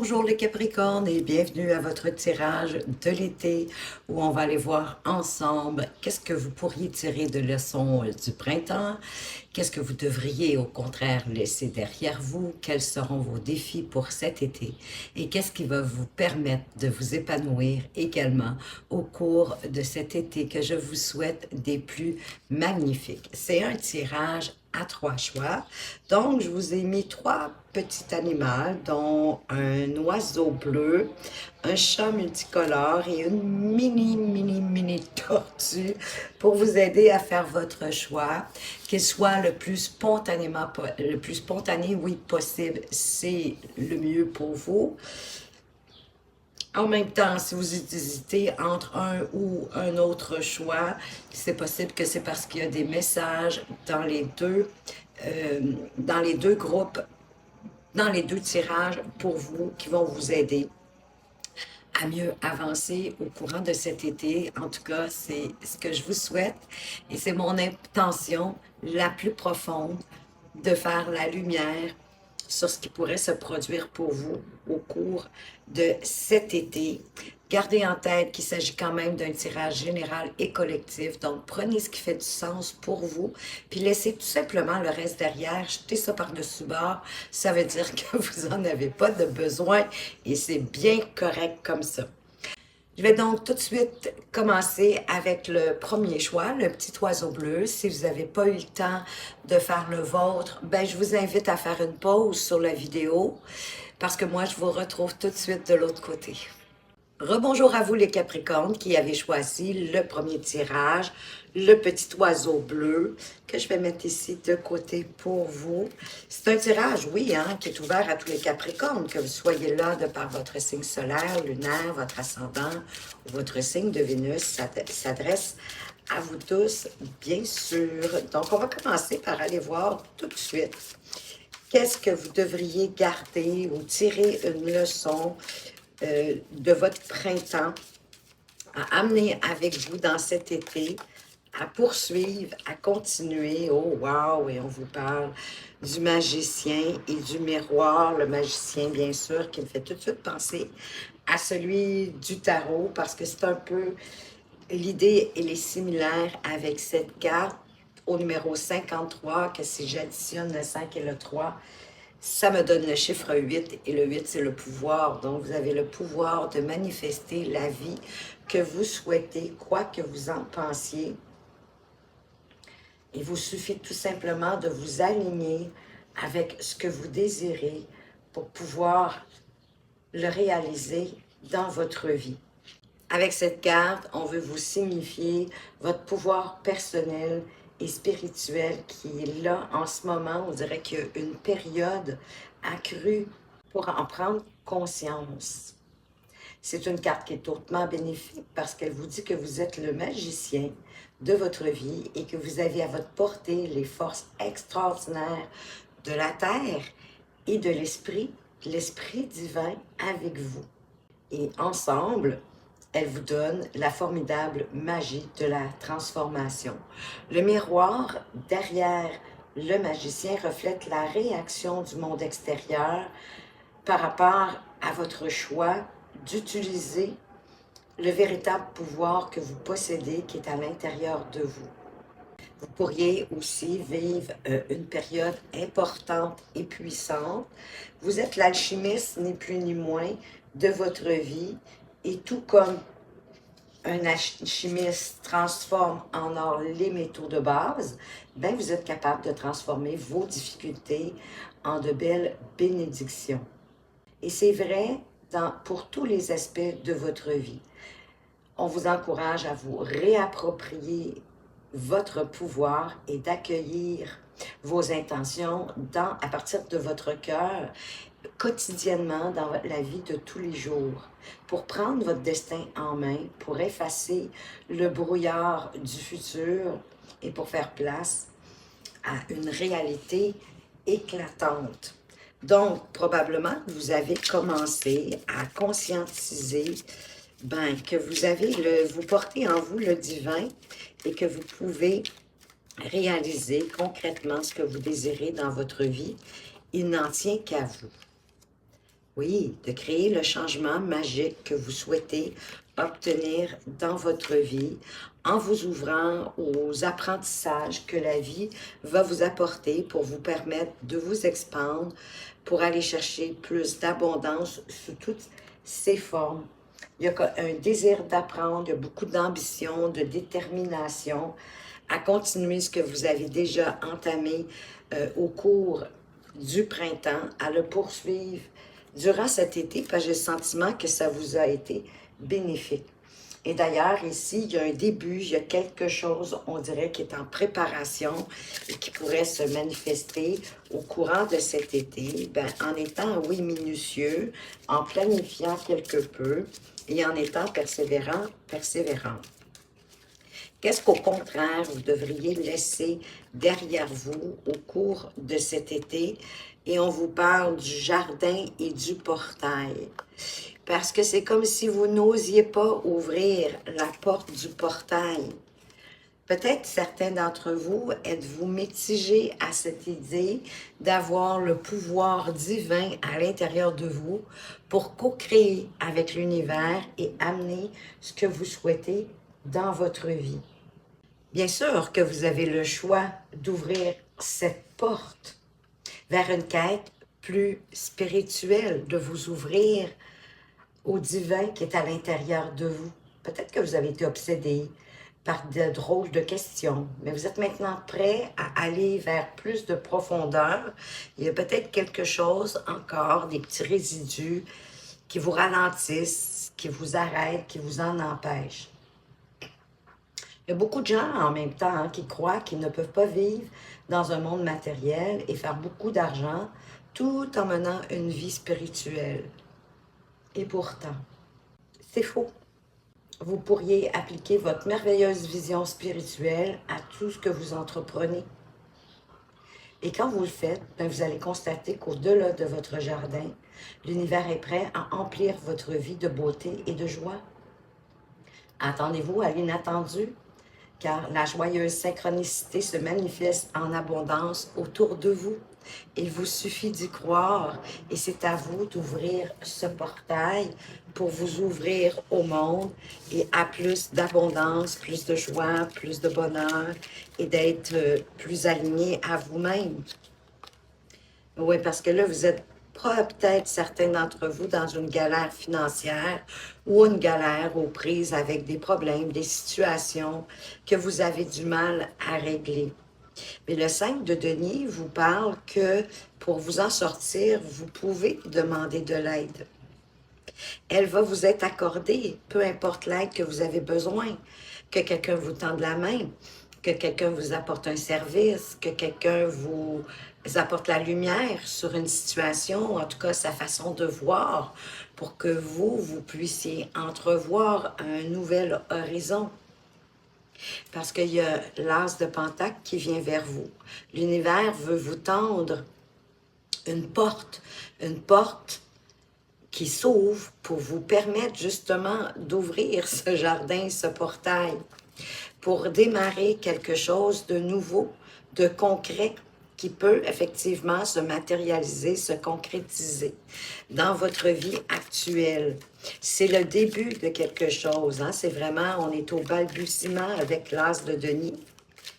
Bonjour les Capricornes et bienvenue à votre tirage de l'été où on va aller voir ensemble qu'est-ce que vous pourriez tirer de leçons du printemps, qu'est-ce que vous devriez au contraire laisser derrière vous, quels seront vos défis pour cet été et qu'est-ce qui va vous permettre de vous épanouir également au cours de cet été que je vous souhaite des plus magnifiques. C'est un tirage à 3 choix. Donc, je vous ai mis 3 petits animaux, dont un oiseau bleu, un chat multicolore et une mini tortue pour vous aider à faire votre choix, qu'il soit le plus spontané, oui, possible, c'est le mieux pour vous. En même temps, si vous hésitez entre un ou un autre choix, c'est possible que c'est parce qu'il y a des messages dans les deux groupes, dans les deux tirages pour vous qui vont vous aider à mieux avancer au courant de cet été. En tout cas, c'est ce que je vous souhaite et c'est mon intention la plus profonde de faire la lumière sur ce qui pourrait se produire pour vous au cours de cet été. Gardez en tête qu'il s'agit quand même d'un tirage général et collectif, donc prenez ce qui fait du sens pour vous, puis laissez tout simplement le reste derrière, jetez ça par-dessus bord, ça veut dire que vous n'en avez pas de besoin et c'est bien correct comme ça. Je vais donc tout de suite commencer avec le premier choix, le petit oiseau bleu. Si vous n'avez pas eu le temps de faire le vôtre, ben je vous invite à faire une pause sur la vidéo parce que moi, je vous retrouve tout de suite de l'autre côté. Rebonjour à vous les Capricornes qui avez choisi le premier tirage, le petit oiseau bleu que je vais mettre ici de côté pour vous. C'est un tirage, oui, qui est ouvert à tous les Capricornes, que vous soyez là de par votre signe solaire, lunaire, votre ascendant ou votre signe de Vénus, ça s'adresse à vous tous, bien sûr. Donc, on va commencer par aller voir tout de suite qu'est-ce que vous devriez garder ou tirer une leçon de votre printemps à amener avec vous dans cet été, à poursuivre, à continuer. Oh, wow! Et on vous parle du magicien et du miroir. Le magicien, bien sûr, qui me fait tout de suite penser à celui du tarot, parce que c'est un peu l'idée, elle est similaire avec cette carte au numéro 53, que si j'additionne le 5 et le 3, ça me donne le chiffre 8 et le 8, c'est le pouvoir. Donc, vous avez le pouvoir de manifester la vie que vous souhaitez, quoi que vous en pensiez. Il vous suffit tout simplement de vous aligner avec ce que vous désirez pour pouvoir le réaliser dans votre vie. Avec cette carte, on veut vous signifier votre pouvoir personnel et spirituel qui est là en ce moment. On dirait qu'il y a une période accrue pour en prendre conscience. C'est une carte qui est hautement bénéfique parce qu'elle vous dit que vous êtes le magicien de votre vie et que vous avez à votre portée les forces extraordinaires de la terre et de l'esprit divin avec vous. Et ensemble, elle vous donne la formidable magie de la transformation. Le miroir derrière le magicien reflète la réaction du monde extérieur par rapport à votre choix d'utiliser le véritable pouvoir que vous possédez qui est à l'intérieur de vous. Vous pourriez aussi vivre une période importante et puissante. Vous êtes l'alchimiste, ni plus ni moins, de votre vie. Et tout comme un alchimiste transforme en or les métaux de base, ben vous êtes capable de transformer vos difficultés en de belles bénédictions. Et c'est vrai pour tous les aspects de votre vie. On vous encourage à vous réapproprier votre pouvoir et d'accueillir vos intentions à partir de votre cœur quotidiennement dans la vie de tous les jours pour prendre votre destin en main, pour effacer le brouillard du futur et pour faire place à une réalité éclatante. Donc, probablement que vous avez commencé à conscientiser que vous portez en vous le divin et que vous pouvez réaliser concrètement ce que vous désirez dans votre vie. Il n'en tient qu'à vous. Oui, de créer le changement magique que vous souhaitez obtenir dans votre vie en vous ouvrant aux apprentissages que la vie va vous apporter pour vous permettre de vous expandre, pour aller chercher plus d'abondance sous toutes ses formes. Il y a un désir d'apprendre, il y a beaucoup d'ambition, de détermination à continuer ce que vous avez déjà entamé au cours du printemps, à le poursuivre durant cet été, parce que j'ai le sentiment que ça vous a été bénéfique. Et d'ailleurs, ici, il y a un début, il y a quelque chose, on dirait, qui est en préparation et qui pourrait se manifester au courant de cet été, ben, en étant, oui, minutieux, en planifiant quelque peu et en étant persévérant. Qu'est-ce qu'au contraire, vous devriez laisser derrière vous au cours de cet été? Et on vous parle du jardin et du portail. Parce que c'est comme si vous n'osiez pas ouvrir la porte du portail. Peut-être certains d'entre vous êtes-vous mitigés à cette idée d'avoir le pouvoir divin à l'intérieur de vous pour co-créer avec l'univers et amener ce que vous souhaitez dans votre vie. Bien sûr que vous avez le choix d'ouvrir cette porte vers une quête plus spirituelle, de vous ouvrir au divin qui est à l'intérieur de vous. Peut-être que vous avez été obsédé par de drôles de questions, mais vous êtes maintenant prêt à aller vers plus de profondeur. Il y a peut-être quelque chose encore, des petits résidus qui vous ralentissent, qui vous arrêtent, qui vous en empêchent. Il y a beaucoup de gens en même temps qui croient qu'ils ne peuvent pas vivre dans un monde matériel et faire beaucoup d'argent tout en menant une vie spirituelle. Et pourtant, c'est faux. Vous pourriez appliquer votre merveilleuse vision spirituelle à tout ce que vous entreprenez. Et quand vous le faites, bien, vous allez constater qu'au-delà de votre jardin, l'univers est prêt à emplir votre vie de beauté et de joie. Attendez-vous à l'inattendu, car la joyeuse synchronicité se manifeste en abondance autour de vous. Il vous suffit d'y croire et c'est à vous d'ouvrir ce portail pour vous ouvrir au monde et à plus d'abondance, plus de joie, plus de bonheur et d'être plus aligné à vous-même. Oui, parce que là, vous êtes peut-être certains d'entre vous dans une galère financière ou une galère aux prises avec des problèmes, des situations que vous avez du mal à régler. Mais le 5 de denier vous parle que pour vous en sortir, vous pouvez demander de l'aide. Elle va vous être accordée, peu importe l'aide que vous avez besoin, que quelqu'un vous tende la main, que quelqu'un vous apporte un service, que quelqu'un vous apporte la lumière sur une situation, en tout cas sa façon de voir, pour que vous puissiez entrevoir un nouvel horizon. Parce qu'il y a l'as de Pentacle qui vient vers vous. L'univers veut vous tendre une porte qui s'ouvre pour vous permettre justement d'ouvrir ce jardin, ce portail, pour démarrer quelque chose de nouveau, de concret, qui peut effectivement se matérialiser, se concrétiser dans votre vie actuelle. C'est le début de quelque chose, hein? C'est vraiment, on est au balbutiement avec l'as de denier.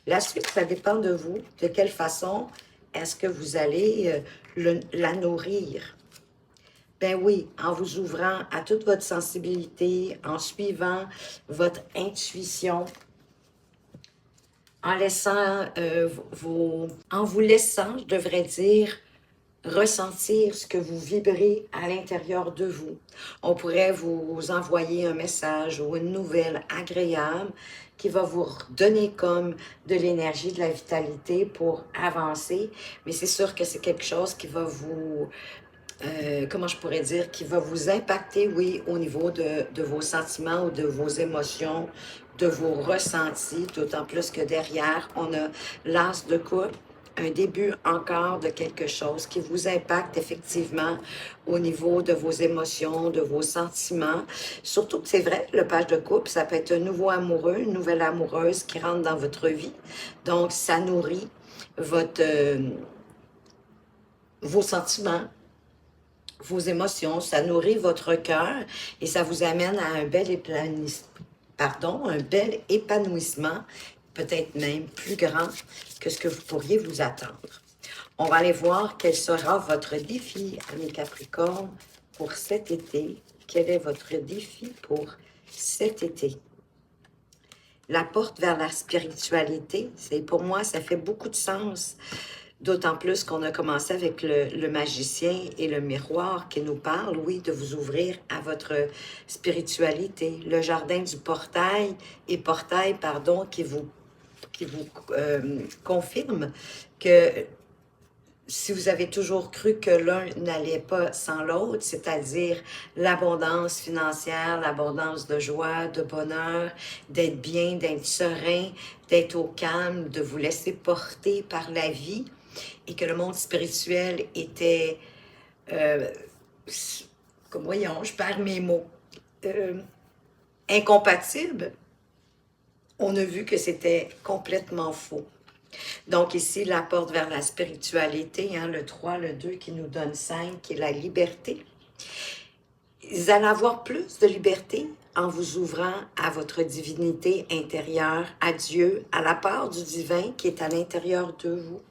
La suite, ça dépend de vous, de quelle façon est-ce que vous allez la nourrir. Ben oui, en vous ouvrant à toute votre sensibilité, en suivant votre intuition, en laissant en vous laissant, je devrais dire, ressentir ce que vous vibrez à l'intérieur de vous. On pourrait vous envoyer un message ou une nouvelle agréable qui va vous donner comme de l'énergie, de la vitalité pour avancer. Mais c'est sûr que c'est quelque chose qui va vous, comment je pourrais dire, qui va vous impacter, oui, au niveau de vos sentiments ou de vos émotions, de vos ressentis, d'autant plus que derrière, on a l'as de coupe, un début encore de quelque chose qui vous impacte effectivement au niveau de vos émotions, de vos sentiments. Surtout que c'est vrai, le page de coupe, ça peut être un nouveau amoureux, une nouvelle amoureuse qui rentre dans votre vie. Donc, ça nourrit votre, vos sentiments, vos émotions, ça nourrit votre cœur et ça vous amène à un bel épanouissement, peut-être même plus grand que ce que vous pourriez vous attendre. On va aller voir quel sera votre défi, amis Capricorne, pour cet été. Quel est votre défi pour cet été? La porte vers la spiritualité, c'est pour moi, ça fait beaucoup de sens. D'autant plus qu'on a commencé avec le magicien et le miroir qui nous parle, oui, de vous ouvrir à votre spiritualité. Le jardin du portail pardon, qui vous confirme que si vous avez toujours cru que l'un n'allait pas sans l'autre, c'est-à-dire l'abondance financière, l'abondance de joie, de bonheur, d'être bien, d'être serein, d'être au calme, de vous laisser porter par la vie, et que le monde spirituel était, comme voyons, je perds mes mots, incompatible, on a vu que c'était complètement faux. Donc ici, la porte vers la spiritualité, hein, le 3, le 2 qui nous donne 5, qui est la liberté. Vous allez avoir plus de liberté en vous ouvrant à votre divinité intérieure, à Dieu, à la part du divin qui est à l'intérieur de vous.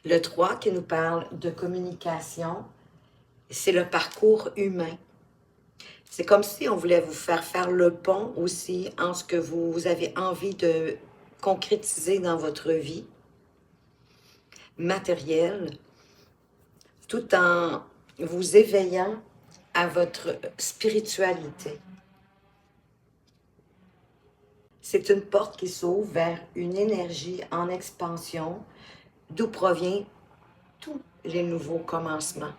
Le 3 qui nous parle de communication, c'est le parcours humain. C'est comme si on voulait vous faire le pont aussi en ce que vous avez envie de concrétiser dans votre vie matérielle, tout en vous éveillant à votre spiritualité. C'est une porte qui s'ouvre vers une énergie en expansion, d'où proviennent tous les nouveaux commencements.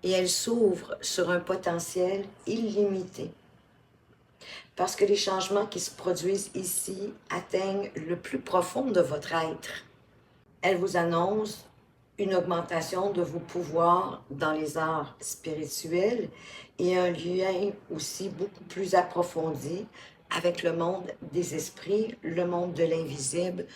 Et elle s'ouvre sur un potentiel illimité. Parce que les changements qui se produisent ici atteignent le plus profond de votre être. Elle vous annonce une augmentation de vos pouvoirs dans les arts spirituels et un lien aussi beaucoup plus approfondi avec le monde des esprits, le monde de l'invisible.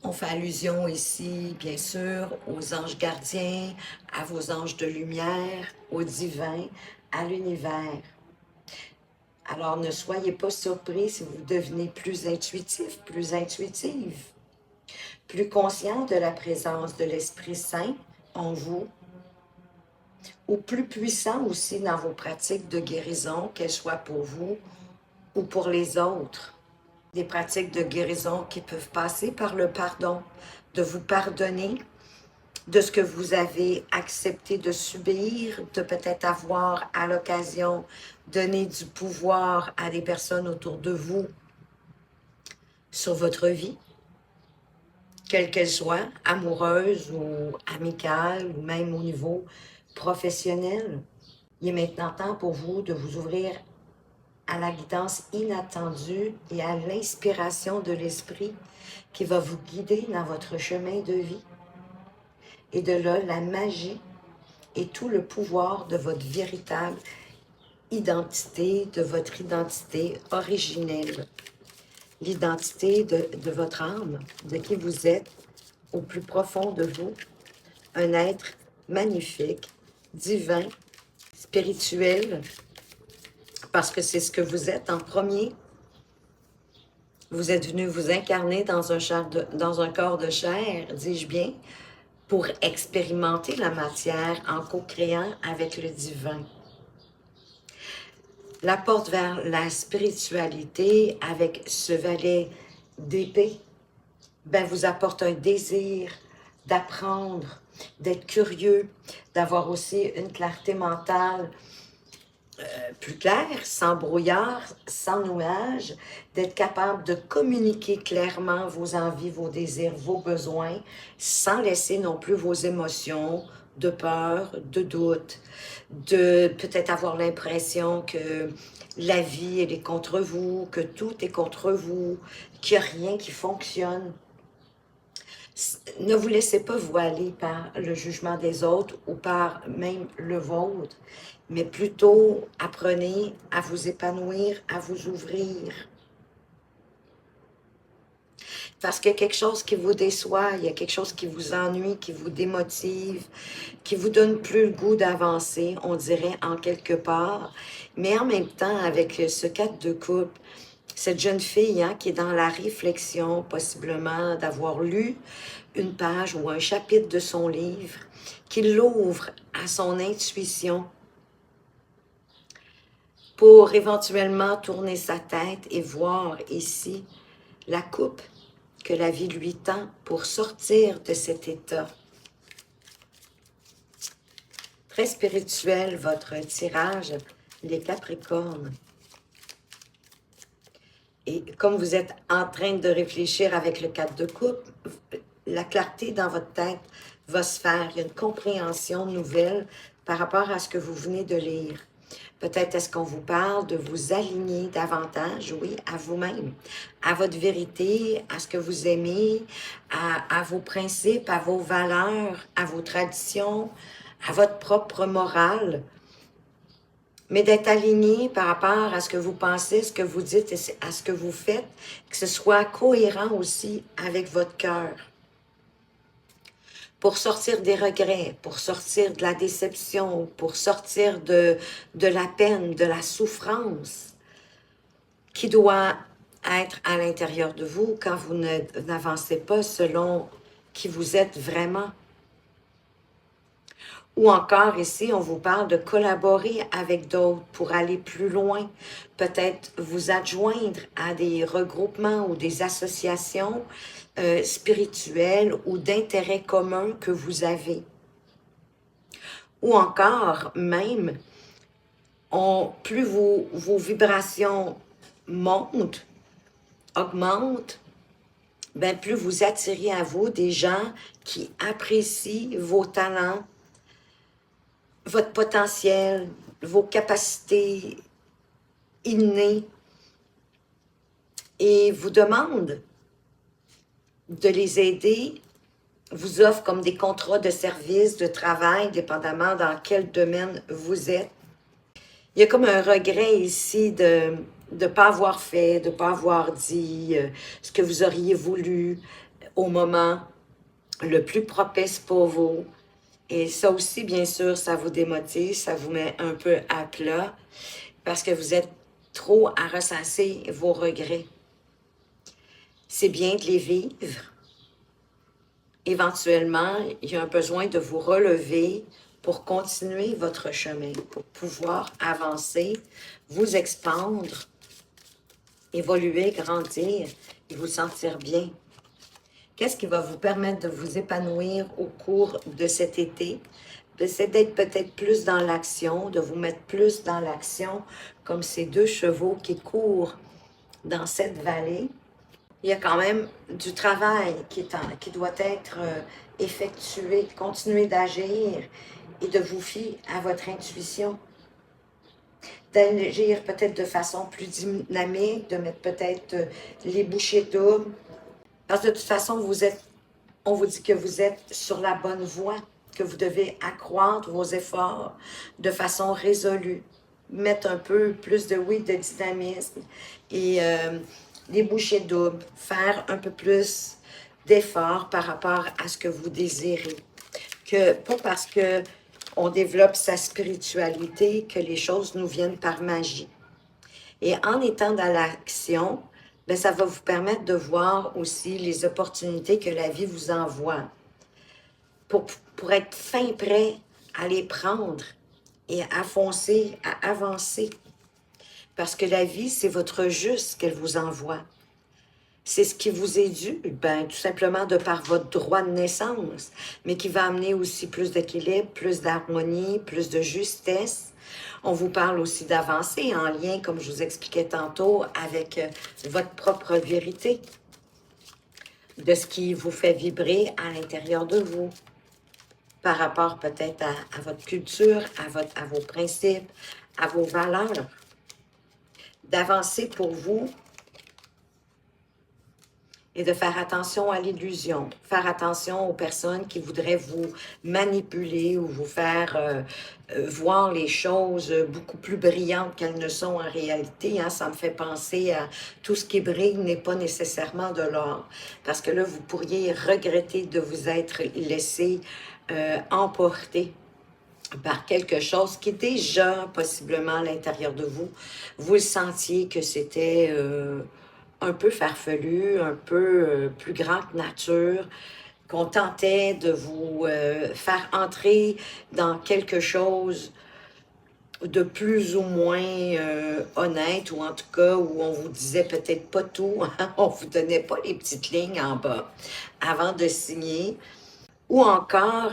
On fait allusion ici, bien sûr, aux anges gardiens, à vos anges de lumière, au divin, à l'univers. Alors, ne soyez pas surpris si vous devenez plus intuitif, plus intuitive, plus conscient de la présence de l'Esprit Saint en vous, ou plus puissant aussi dans vos pratiques de guérison, qu'elles soient pour vous ou pour les autres. Des pratiques de guérison qui peuvent passer par le pardon, de vous pardonner de ce que vous avez accepté de subir, de peut-être avoir à l'occasion donné du pouvoir à des personnes autour de vous sur votre vie, quelle qu'elle soit, amoureuse ou amicale, ou même au niveau professionnel. Il est maintenant temps pour vous de vous ouvrir à la guidance inattendue et à l'inspiration de l'esprit qui va vous guider dans votre chemin de vie. Et de là, la magie et tout le pouvoir de votre véritable identité, de votre identité originelle. L'identité de votre âme, de qui vous êtes au plus profond de vous. Un être magnifique, divin, spirituel, parce que c'est ce que vous êtes en premier. Vous êtes venu vous incarner dans un corps de chair, dis-je bien, pour expérimenter la matière en co-créant avec le divin. La porte vers la spiritualité avec ce valet d'épée, vous apporte un désir d'apprendre, d'être curieux, d'avoir aussi une clarté mentale plus claire, sans brouillard, sans nuage, d'être capable de communiquer clairement vos envies, vos désirs, vos besoins, sans laisser non plus vos émotions de peur, de doute, de peut-être avoir l'impression que la vie, elle est contre vous, que tout est contre vous, qu'il n'y a rien qui fonctionne. Ne vous laissez pas voiler par le jugement des autres ou par même le vôtre, mais plutôt apprenez à vous épanouir, à vous ouvrir. Parce qu'il y a quelque chose qui vous déçoit, il y a quelque chose qui vous ennuie, qui vous démotive, qui vous donne plus le goût d'avancer, on dirait en quelque part. Mais en même temps, avec ce 4 de coupe, cette jeune fille hein, qui est dans la réflexion, possiblement d'avoir lu une page ou un chapitre de son livre, qui l'ouvre à son intuition pour éventuellement tourner sa tête et voir ici la coupe que la vie lui tend pour sortir de cet état. Très spirituel, votre tirage, les Capricornes. Et comme vous êtes en train de réfléchir avec le 4 de coupe, la clarté dans votre tête va se faire. Il y a une compréhension nouvelle par rapport à ce que vous venez de lire. Peut-être est-ce qu'on vous parle de vous aligner davantage, oui, à vous-même, à votre vérité, à ce que vous aimez, à vos principes, à vos valeurs, à vos traditions, à votre propre morale, mais d'être aligné par rapport à ce que vous pensez, ce que vous dites et à ce que vous faites, que ce soit cohérent aussi avec votre cœur. Pour sortir des regrets, pour sortir de la déception, pour sortir de la peine, de la souffrance qui doit être à l'intérieur de vous quand vous n'avancez pas selon qui vous êtes vraiment. Ou encore ici, on vous parle de collaborer avec d'autres pour aller plus loin. Peut-être vous adjoindre à des regroupements ou des associations spirituelles ou d'intérêts communs que vous avez. Ou encore, même, plus vos vibrations montent, augmentent, ben plus vous attirez à vous des gens qui apprécient vos talents, votre potentiel, vos capacités innées et vous demandent de les aider, vous offrent comme des contrats de service, de travail, dépendamment dans quel domaine vous êtes. Il y a comme un regret ici de ne pas avoir fait, de ne pas avoir dit ce que vous auriez voulu au moment le plus propice pour vous. Et ça aussi, bien sûr, ça vous démotive, ça vous met un peu à plat parce que vous êtes trop à ressasser vos regrets. C'est bien de les vivre. Éventuellement, il y a un besoin de vous relever pour continuer votre chemin, pour pouvoir avancer, vous expandre, évoluer, grandir et vous sentir bien. Qu'est-ce qui va vous permettre de vous épanouir au cours de cet été? C'est d'être peut-être plus dans l'action, de vous mettre plus dans l'action, comme ces deux chevaux qui courent dans cette vallée. Il y a quand même du travail qui doit être effectué, continuer d'agir et de vous fier à votre intuition. D'agir peut-être de façon plus dynamique, de mettre peut-être les bouchées doubles. Parce que de toute façon, on vous dit que vous êtes sur la bonne voie, que vous devez accroître vos efforts de façon résolue. Mettre un peu plus de dynamisme et des bouchées doubles, faire un peu plus d'efforts par rapport à ce que vous désirez. Pas parce que on développe sa spiritualité que les choses nous viennent par magie. Et en étant dans l'action, ben, ça va vous permettre de voir aussi les opportunités que la vie vous envoie pour être fin prêt à les prendre et à foncer, à avancer. Parce que la vie, c'est votre juste qu'elle vous envoie. C'est ce qui vous est dû, ben, tout simplement de par votre droit de naissance, mais qui va amener aussi plus d'équilibre, plus d'harmonie, plus de justesse. On vous parle aussi d'avancer en lien, comme je vous expliquais tantôt, avec votre propre vérité, de ce qui vous fait vibrer à l'intérieur de vous, par rapport peut-être à votre culture, à vos principes, à vos valeurs. D'avancer pour vous et de faire attention à l'illusion, faire attention aux personnes qui voudraient vous manipuler ou vous faire voir les choses beaucoup plus brillantes qu'elles ne sont en réalité. Hein. Ça me fait penser à tout ce qui brille n'est pas nécessairement de l'or. Parce que là, vous pourriez regretter de vous être laissé emporter par quelque chose qui est déjà possiblement à l'intérieur de vous. Vous le sentiez que c'était un peu farfelu, un peu plus grand que nature, qu'on tentait de vous faire entrer dans quelque chose de plus ou moins honnête, ou en tout cas où on vous disait peut-être pas tout, hein, on vous donnait pas les petites lignes en bas avant de signer, ou encore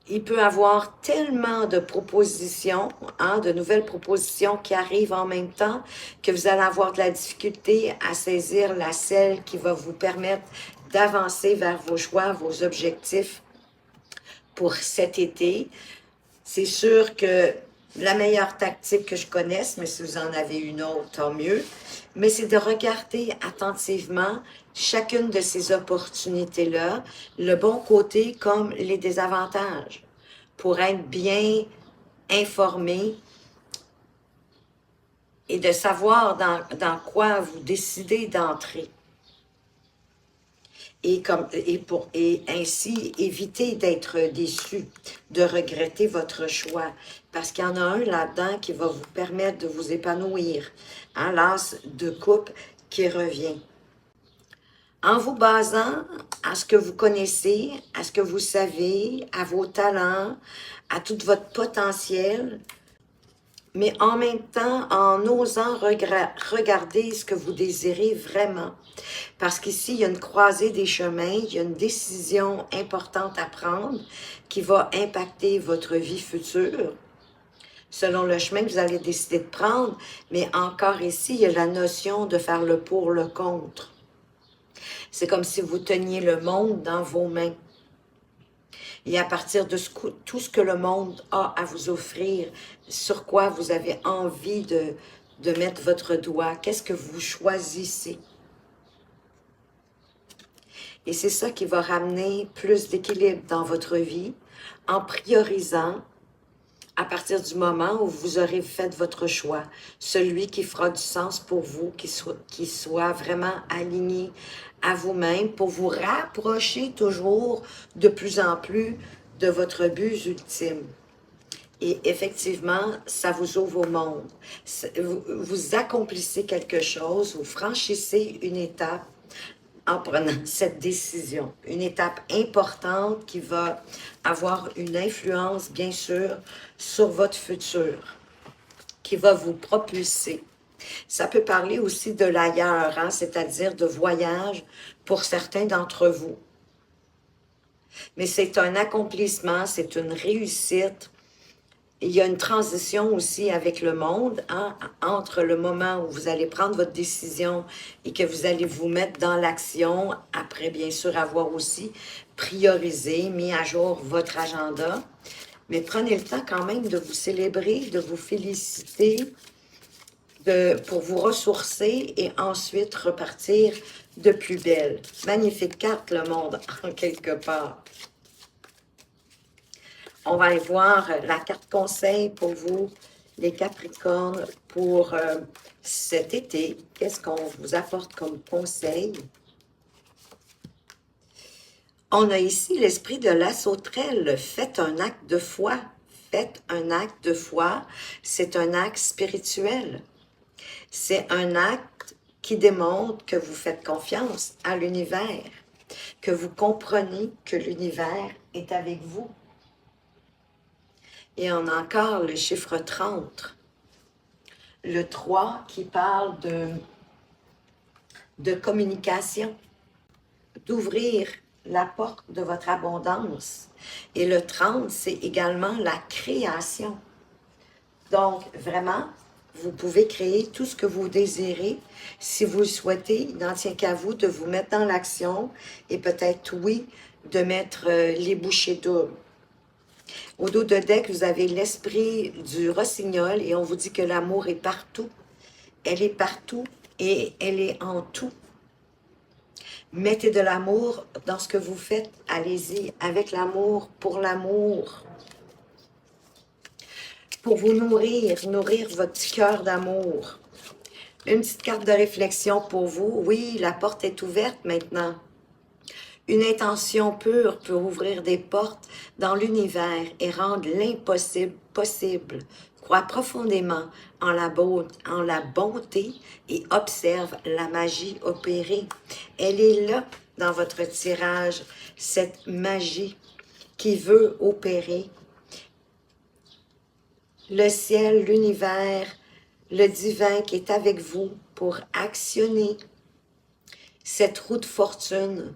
il peut y avoir tellement de propositions, hein, de nouvelles propositions qui arrivent en même temps que vous allez avoir de la difficulté à saisir celle qui va vous permettre d'avancer vers vos choix, vos objectifs pour cet été. C'est sûr que la meilleure tactique que je connaisse, mais si vous en avez une autre, tant mieux, mais c'est de regarder attentivement chacune de ces opportunités-là, le bon côté comme les désavantages, pour être bien informé et de savoir dans quoi vous décidez d'entrer. Et ainsi éviter d'être déçu, de regretter votre choix. Parce qu'il y en a un là-dedans qui va vous permettre de vous épanouir. Hein, l'as de coupe qui revient. En vous basant à ce que vous connaissez, à ce que vous savez, à vos talents, à tout votre potentiel, mais en même temps en osant regarder ce que vous désirez vraiment. Parce qu'ici, il y a une croisée des chemins, il y a une décision importante à prendre qui va impacter votre vie future, selon le chemin que vous allez décider de prendre. Mais encore ici, il y a la notion de faire le pour, le contre. C'est comme si vous teniez le monde dans vos mains. Et à partir de tout ce que le monde a à vous offrir, sur quoi vous avez envie de mettre votre doigt, qu'est-ce que vous choisissez? Et c'est ça qui va ramener plus d'équilibre dans votre vie en priorisant à partir du moment où vous aurez fait votre choix, celui qui fera du sens pour vous, qui soit vraiment aligné à vous-même pour vous rapprocher toujours de plus en plus de votre but ultime. Et effectivement, ça vous ouvre au monde. Vous accomplissez quelque chose, vous franchissez une étape en prenant cette décision. Une étape importante qui va avoir une influence, bien sûr, sur votre futur, qui va vous propulser. Ça peut parler aussi de l'ailleurs, hein, c'est-à-dire de voyage pour certains d'entre vous. Mais c'est un accomplissement, c'est une réussite. Il y a une transition aussi avec le monde, hein, entre le moment où vous allez prendre votre décision et que vous allez vous mettre dans l'action, après bien sûr avoir aussi priorisé, mis à jour votre agenda. Mais prenez le temps quand même de vous célébrer, de vous féliciter, pour vous ressourcer et ensuite repartir de plus belle. Magnifique carte, le monde, en quelque part. On va aller voir la carte conseil pour vous, les Capricornes, pour cet été. Qu'est-ce qu'on vous apporte comme conseil? On a ici l'esprit de la sauterelle. Faites un acte de foi. Faites un acte de foi. C'est un acte spirituel. C'est un acte qui démontre que vous faites confiance à l'univers, que vous comprenez que l'univers est avec vous. Et on a encore le chiffre 30. Le 3 qui parle de communication, d'ouvrir la porte de votre abondance. Et le 30, c'est également la création. Donc, vraiment, vous pouvez créer tout ce que vous désirez. Si vous le souhaitez, il n'en tient qu'à vous de vous mettre dans l'action et peut-être, oui, de mettre les bouchées doubles. Au dos de deck, vous avez l'esprit du rossignol et on vous dit que l'amour est partout. Elle est partout et elle est en tout. Mettez de l'amour dans ce que vous faites. Allez-y avec l'amour, pour vous nourrir, nourrir votre petit cœur d'amour. Une petite carte de réflexion pour vous. Oui, la porte est ouverte maintenant. Une intention pure peut ouvrir des portes dans l'univers et rendre l'impossible possible. Crois profondément en la bonté et observe la magie opérer. Elle est là dans votre tirage, cette magie qui veut opérer. Le ciel, l'univers, le divin qui est avec vous pour actionner cette roue de fortune,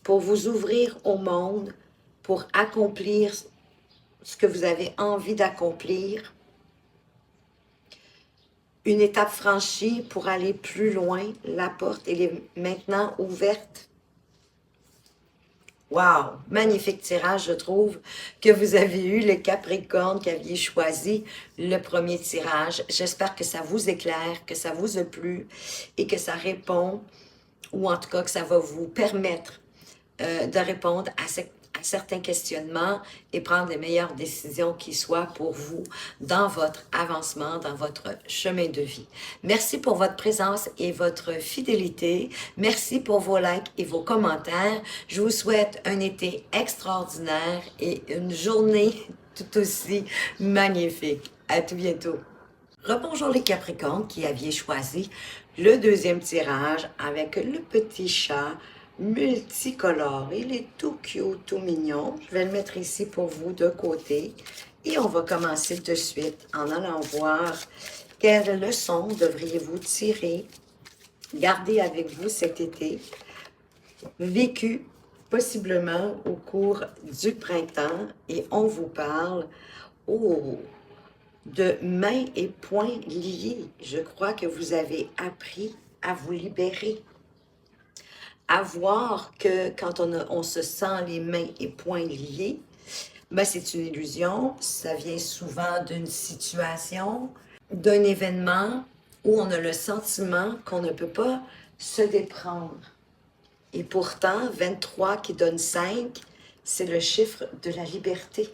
pour vous ouvrir au monde, pour accomplir ce que vous avez envie d'accomplir. Une étape franchie pour aller plus loin. La porte, elle est maintenant ouverte. Wow! Magnifique tirage, je trouve, que vous avez eu, le Capricorne, qui aviez choisi le premier tirage. J'espère que ça vous éclaire, que ça vous a plu et que ça répond, ou en tout cas que ça va vous permettre de répondre à certains questionnements et prendre les meilleures décisions qui soient pour vous dans votre avancement, dans votre chemin de vie. Merci pour votre présence et votre fidélité. Merci pour vos likes et vos commentaires. Je vous souhaite un été extraordinaire et une journée tout aussi magnifique. À tout bientôt. Rebonjour les Capricornes qui aviez choisi le deuxième tirage avec le petit chat multicolore. Il est tout cute, tout mignon. Je vais le mettre ici pour vous de côté. Et on va commencer de suite en allant voir quelle leçon devriez-vous tirer, garder avec vous cet été, vécu possiblement au cours du printemps. Et on vous parle de mains et poings liés. Je crois que vous avez appris à vous libérer. À voir que quand on se sent les mains et poings liés, ben c'est une illusion. Ça vient souvent d'une situation, d'un événement où on a le sentiment qu'on ne peut pas se déprendre. Et pourtant, 23 qui donne 5, c'est le chiffre de la liberté.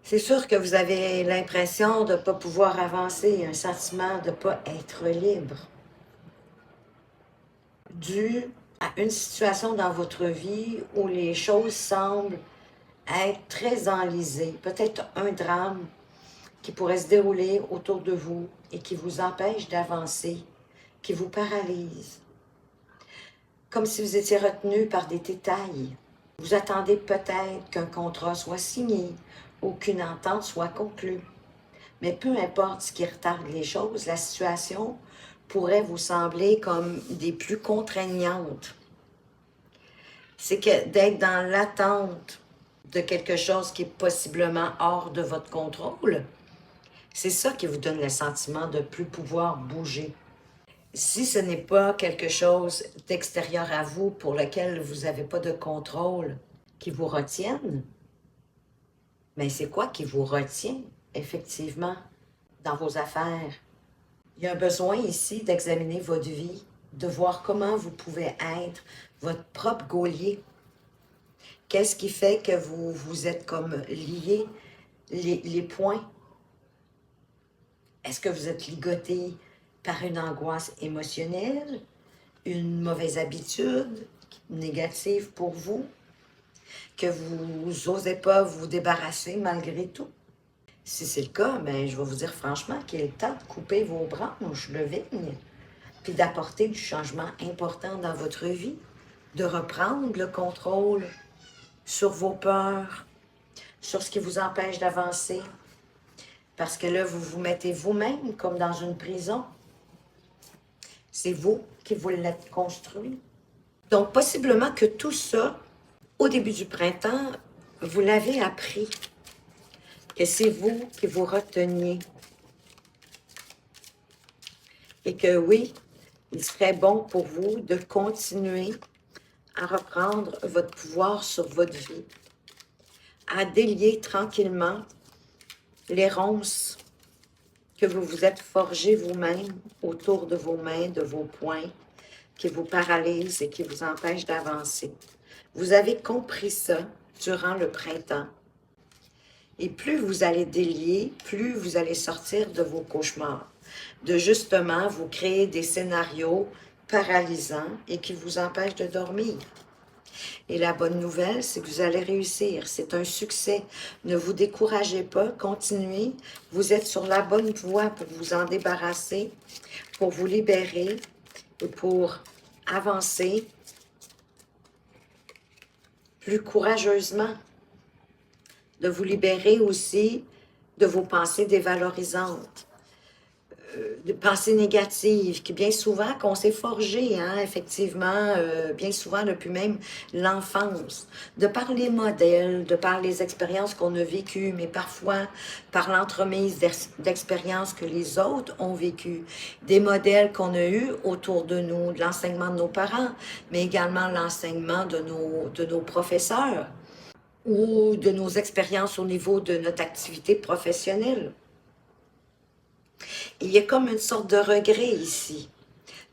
C'est sûr que vous avez l'impression de ne pas pouvoir avancer, un sentiment de ne pas être libre, dû à une situation dans votre vie où les choses semblent être très enlisées. Peut-être un drame qui pourrait se dérouler autour de vous et qui vous empêche d'avancer, qui vous paralyse. Comme si vous étiez retenu par des détails. Vous attendez peut-être qu'un contrat soit signé ou qu'une entente soit conclue. Mais peu importe ce qui retarde les choses, la situation pourrait vous sembler comme des plus contraignantes. C'est que d'être dans l'attente de quelque chose qui est possiblement hors de votre contrôle, c'est ça qui vous donne le sentiment de ne plus pouvoir bouger. Si ce n'est pas quelque chose d'extérieur à vous pour lequel vous n'avez pas de contrôle qui vous retienne, mais c'est quoi qui vous retient effectivement dans vos affaires? Il y a un besoin ici d'examiner votre vie, de voir comment vous pouvez être votre propre geôlier. Qu'est-ce qui fait que vous êtes comme lié les points? Est-ce que vous êtes ligoté par une angoisse émotionnelle, une mauvaise habitude négative pour vous, que vous n'osez pas vous débarrasser malgré tout? Si c'est le cas, ben, je vais vous dire franchement qu'il est temps de couper vos branches de vigne, puis d'apporter du changement important dans votre vie, de reprendre le contrôle sur vos peurs, sur ce qui vous empêche d'avancer. Parce que là, vous vous mettez vous-même comme dans une prison. C'est vous qui vous l'êtes construit. Donc, possiblement que tout ça, au début du printemps, vous l'avez appris. Que c'est vous qui vous reteniez. Et que oui, il serait bon pour vous de continuer à reprendre votre pouvoir sur votre vie, à délier tranquillement les ronces que vous vous êtes forgées vous-même autour de vos mains, de vos poings, qui vous paralyse et qui vous empêche d'avancer. Vous avez compris ça durant le printemps. Et plus vous allez délier, plus vous allez sortir de vos cauchemars. De justement vous créer des scénarios paralysants et qui vous empêchent de dormir. Et la bonne nouvelle, c'est que vous allez réussir. C'est un succès. Ne vous découragez pas, continuez. Vous êtes sur la bonne voie pour vous en débarrasser, pour vous libérer et pour avancer plus courageusement. De vous libérer aussi de vos pensées dévalorisantes, de pensées négatives, qui bien souvent, qu'on s'est forgé, hein, effectivement, bien souvent depuis même l'enfance, de par les modèles, de par les expériences qu'on a vécues, mais parfois par l'entremise d'expériences que les autres ont vécues, des modèles qu'on a eus autour de nous, de l'enseignement de nos parents, mais également l'enseignement de nos professeurs, ou de nos expériences au niveau de notre activité professionnelle. Il y a comme une sorte de regret ici,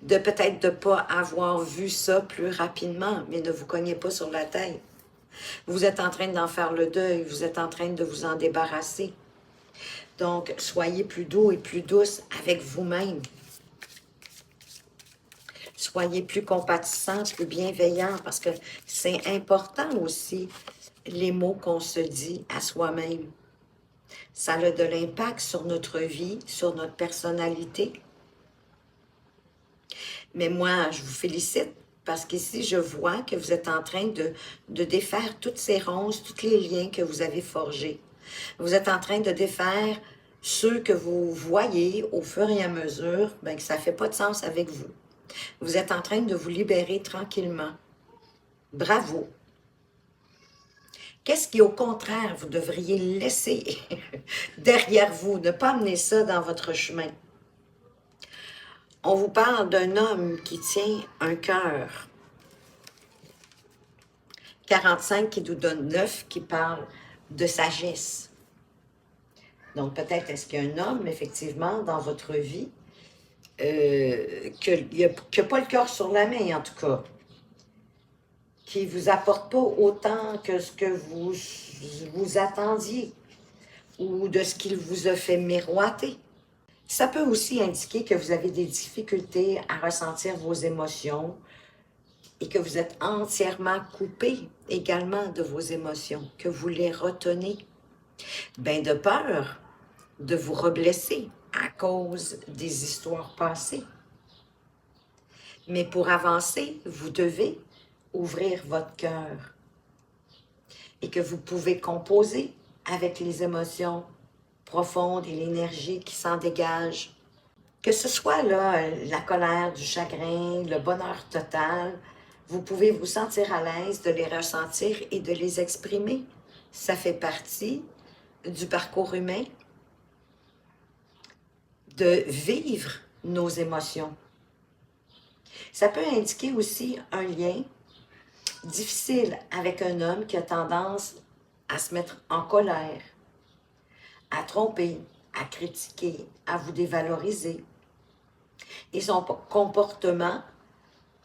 de peut-être de ne pas avoir vu ça plus rapidement, mais ne vous cognez pas sur la tête. Vous êtes en train d'en faire le deuil, vous êtes en train de vous en débarrasser. Donc, soyez plus doux et plus douce avec vous-même. Soyez plus compatissants, plus bienveillants, parce que c'est important aussi, les mots qu'on se dit à soi-même. Ça a de l'impact sur notre vie, sur notre personnalité. Mais moi, je vous félicite parce qu'ici, je vois que vous êtes en train de défaire toutes ces ronces, tous les liens que vous avez forgés. Vous êtes en train de défaire ceux que vous voyez au fur et à mesure, bien, que ça ne fait pas de sens avec vous. Vous êtes en train de vous libérer tranquillement. Bravo! Qu'est-ce qui, au contraire, vous devriez laisser derrière vous, ne pas amener ça dans votre chemin? On vous parle d'un homme qui tient un cœur. 45 qui nous donne 9 qui parle de sagesse. Donc peut-être est-ce qu'il y a un homme, effectivement, dans votre vie, qui n'a pas le cœur sur la main, en tout cas, qui ne vous apporte pas autant que ce que vous attendiez ou de ce qu'il vous a fait miroiter. Ça peut aussi indiquer que vous avez des difficultés à ressentir vos émotions et que vous êtes entièrement coupé également de vos émotions, que vous les retenez. Ben de peur de vous reblesser à cause des histoires passées. Mais pour avancer, vous devez ouvrir votre cœur et que vous pouvez composer avec les émotions profondes et l'énergie qui s'en dégage. Que ce soit là, la colère, du chagrin, le bonheur total, vous pouvez vous sentir à l'aise de les ressentir et de les exprimer. Ça fait partie du parcours humain de vivre nos émotions. Ça peut indiquer aussi un lien difficile avec un homme qui a tendance à se mettre en colère, à tromper, à critiquer, à vous dévaloriser. Et son comportement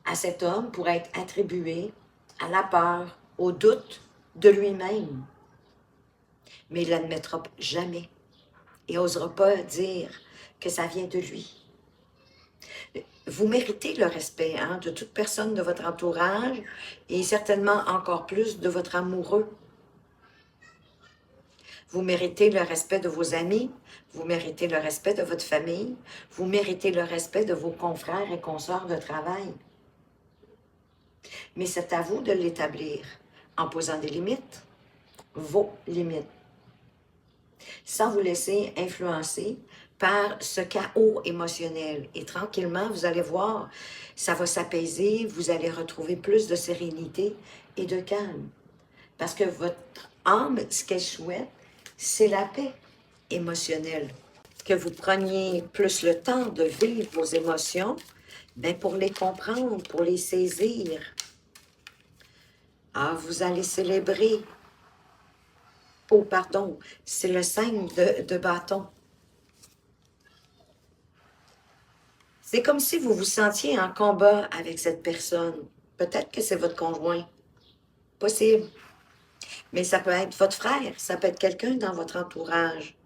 à cet homme pourrait être attribué à la peur, au doute de lui-même. Mais il ne l'admettra jamais et n'osera pas dire que ça vient de lui. Vous méritez le respect de toute personne de votre entourage et certainement encore plus de votre amoureux. Vous méritez le respect de vos amis, vous méritez le respect de votre famille, vous méritez le respect de vos confrères et consorts de travail. Mais c'est à vous de l'établir en posant des limites, vos limites, sans vous laisser influencer par ce chaos émotionnel. Et tranquillement, vous allez voir, ça va s'apaiser, vous allez retrouver plus de sérénité et de calme. Parce que votre âme, ce qu'elle souhaite, c'est la paix émotionnelle. Que vous preniez plus le temps de vivre vos émotions, bien pour les comprendre, pour les saisir. Ah, vous allez célébrer. Oh, pardon, c'est le 5 de bâton. C'est comme si vous vous sentiez en combat avec cette personne. Peut-être que c'est votre conjoint. Possible. Mais ça peut être votre frère, ça peut être quelqu'un dans votre entourage.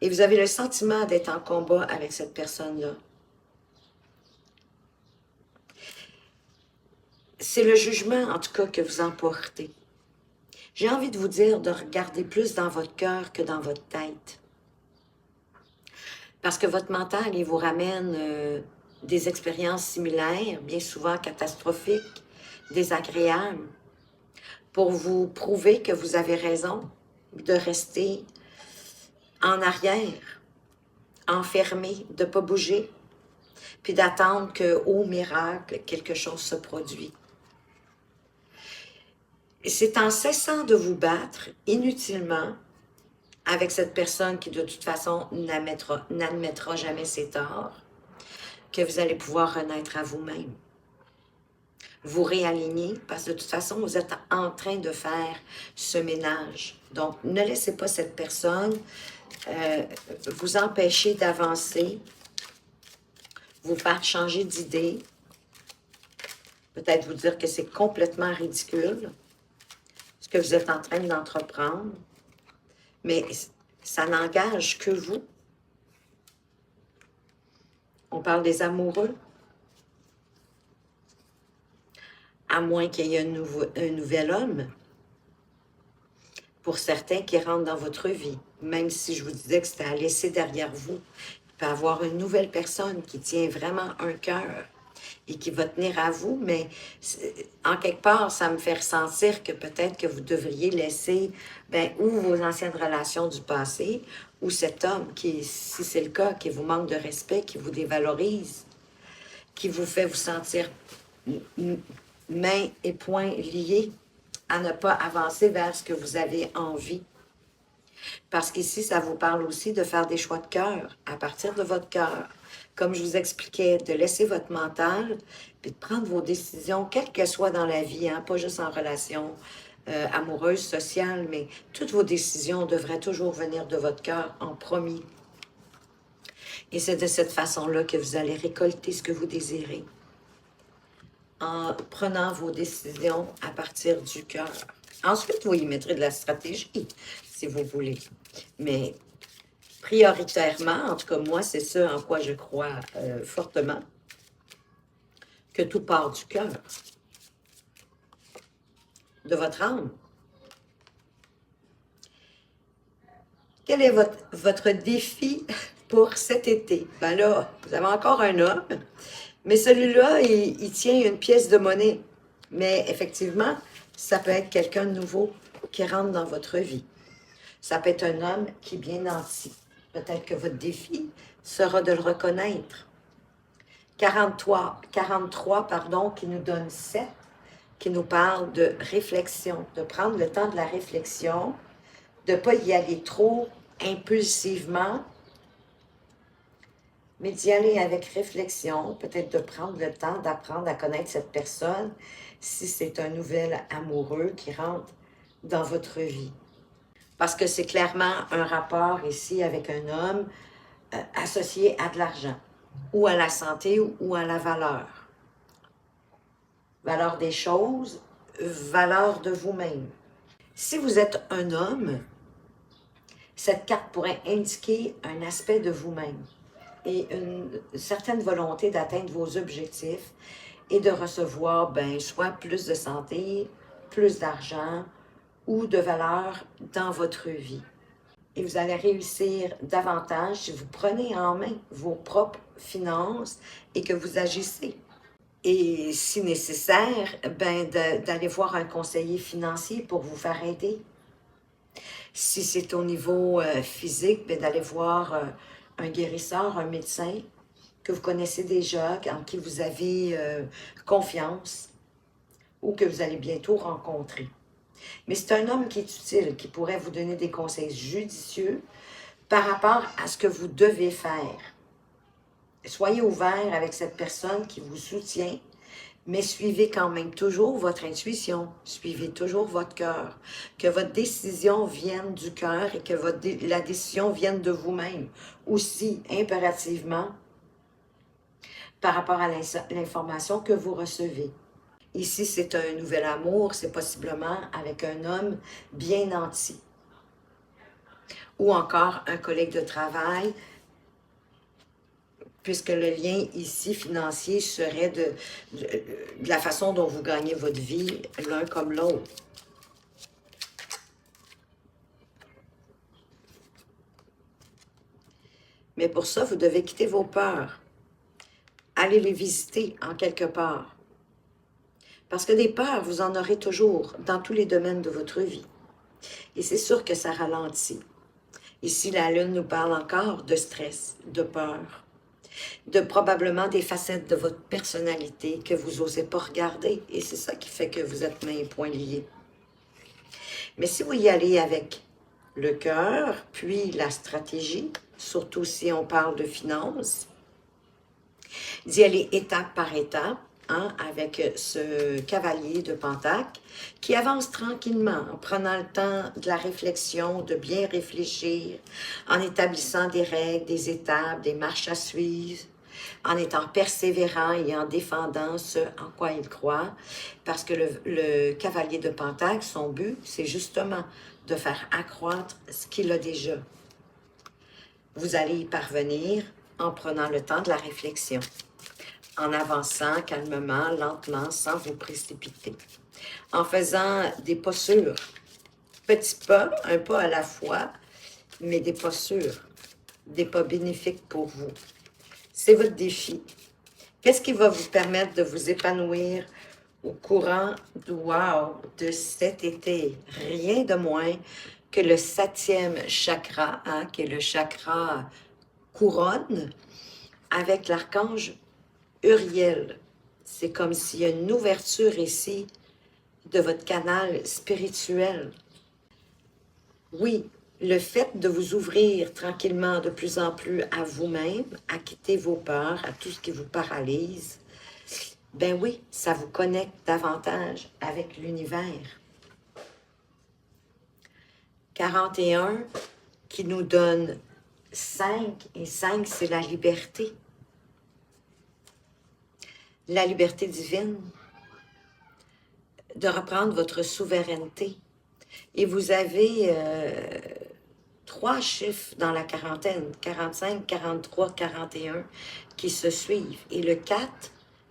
Et vous avez le sentiment d'être en combat avec cette personne-là. C'est le jugement, en tout cas, que vous emportez. J'ai envie de vous dire de regarder plus dans votre cœur que dans votre tête. Parce que votre mental, il vous ramène des expériences similaires, bien souvent catastrophiques, désagréables, pour vous prouver que vous avez raison de rester en arrière, enfermé, de ne pas bouger, puis d'attendre qu'au miracle, quelque chose se produise. Et c'est en cessant de vous battre inutilement avec cette personne qui, de toute façon, n'admettra jamais ses torts, que vous allez pouvoir renaître à vous-même. Vous réaligner, parce que de toute façon, vous êtes en train de faire ce ménage. Donc, ne laissez pas cette personne vous empêcher d'avancer, vous faire changer d'idée, peut-être vous dire que c'est complètement ridicule, ce que vous êtes en train d'entreprendre, mais ça n'engage que vous. On parle des amoureux, à moins qu'il y ait un nouvel homme, pour certains qui rentrent dans votre vie, même si je vous disais que c'était à laisser derrière vous, il peut y avoir une nouvelle personne qui tient vraiment un cœur et qui va tenir à vous, mais en quelque part, ça me fait ressentir que peut-être que vous devriez laisser ou vos anciennes relations du passé, ou cet homme qui, si c'est le cas, qui vous manque de respect, qui vous dévalorise, qui vous fait vous sentir mains et poings liés, à ne pas avancer vers ce que vous avez envie. Parce qu'ici, ça vous parle aussi de faire des choix de cœur, à partir de votre cœur. Comme je vous expliquais, de laisser votre mental, puis de prendre vos décisions, quelles qu'elles soient dans la vie, pas juste en relation amoureuse, sociale, mais toutes vos décisions devraient toujours venir de votre cœur en premier. Et c'est de cette façon-là que vous allez récolter ce que vous désirez, en prenant vos décisions à partir du cœur. Ensuite, vous y mettrez de la stratégie, si vous voulez. Mais prioritairement, en tout cas moi, c'est ça en quoi je crois fortement, que tout part du cœur, de votre âme. Quel est votre défi pour cet été? Ben là, vous avez encore un homme, mais celui-là, il tient une pièce de monnaie. Mais effectivement, ça peut être quelqu'un de nouveau qui rentre dans votre vie. Ça peut être un homme qui est bien nanti. Peut-être que votre défi sera de le reconnaître. 43 qui nous donne 7, qui nous parle de réflexion, de prendre le temps de la réflexion, de ne pas y aller trop impulsivement, mais d'y aller avec réflexion, peut-être de prendre le temps d'apprendre à connaître cette personne si c'est un nouvel amoureux qui rentre dans votre vie. Parce que c'est clairement un rapport ici avec un homme associé à de l'argent, ou à la santé, ou à la valeur. Valeur des choses, valeur de vous-même. Si vous êtes un homme, cette carte pourrait indiquer un aspect de vous-même et une certaine volonté d'atteindre vos objectifs et de recevoir soit plus de santé, plus d'argent ou de valeur dans votre vie. Et vous allez réussir davantage si vous prenez en main vos propres finances et que vous agissez. Et si nécessaire, d'aller voir un conseiller financier pour vous faire aider. Si c'est au niveau physique, d'aller voir un guérisseur, un médecin que vous connaissez déjà, en qui vous avez confiance ou que vous allez bientôt rencontrer. Mais c'est un homme qui est utile, qui pourrait vous donner des conseils judicieux par rapport à ce que vous devez faire. Soyez ouvert avec cette personne qui vous soutient, mais suivez quand même toujours votre intuition, suivez toujours votre cœur, que votre décision vienne du cœur et que la décision vienne de vous-même. Aussi, impérativement, par rapport à l'information que vous recevez. Ici, c'est un nouvel amour, c'est possiblement avec un homme bien nanti. Ou encore un collègue de travail, puisque le lien ici financier serait de la façon dont vous gagnez votre vie l'un comme l'autre. Mais pour ça, vous devez quitter vos peurs. Allez les visiter en quelque part. Parce que des peurs, vous en aurez toujours dans tous les domaines de votre vie. Et c'est sûr que ça ralentit. Ici, la Lune nous parle encore de stress, de peur, de probablement des facettes de votre personnalité que vous n'osez pas regarder. Et c'est ça qui fait que vous êtes mains et poings liés. Mais si vous y allez avec le cœur, puis la stratégie, surtout si on parle de finances, d'y aller étape par étape, hein, avec ce cavalier de Pentacle qui avance tranquillement en prenant le temps de la réflexion, de bien réfléchir, en établissant des règles, des étapes, des marches à suivre, en étant persévérant et en défendant ce en quoi il croit, parce que le cavalier de Pentacle, son but, c'est justement de faire accroître ce qu'il a déjà. Vous allez y parvenir en prenant le temps de la réflexion, en avançant calmement, lentement, sans vous précipiter, en faisant des pas sûrs, petits pas, un pas à la fois, mais des pas sûrs, des pas bénéfiques pour vous. C'est votre défi. Qu'est-ce qui va vous permettre de vous épanouir au courant de cet été? Rien de moins que le 7e chakra, hein, qui est le chakra couronne, avec l'archange Uriel. C'est comme s'il y a une ouverture ici de votre canal spirituel. Oui, le fait de vous ouvrir tranquillement de plus en plus à vous-même, à quitter vos peurs, à tout ce qui vous paralyse, ben oui, ça vous connecte davantage avec l'univers. 41 qui nous donne 5, et 5, c'est la liberté. La liberté divine, de reprendre votre souveraineté. Et vous avez 3 chiffres dans la quarantaine, 45, 43, 41, qui se suivent. Et le 4,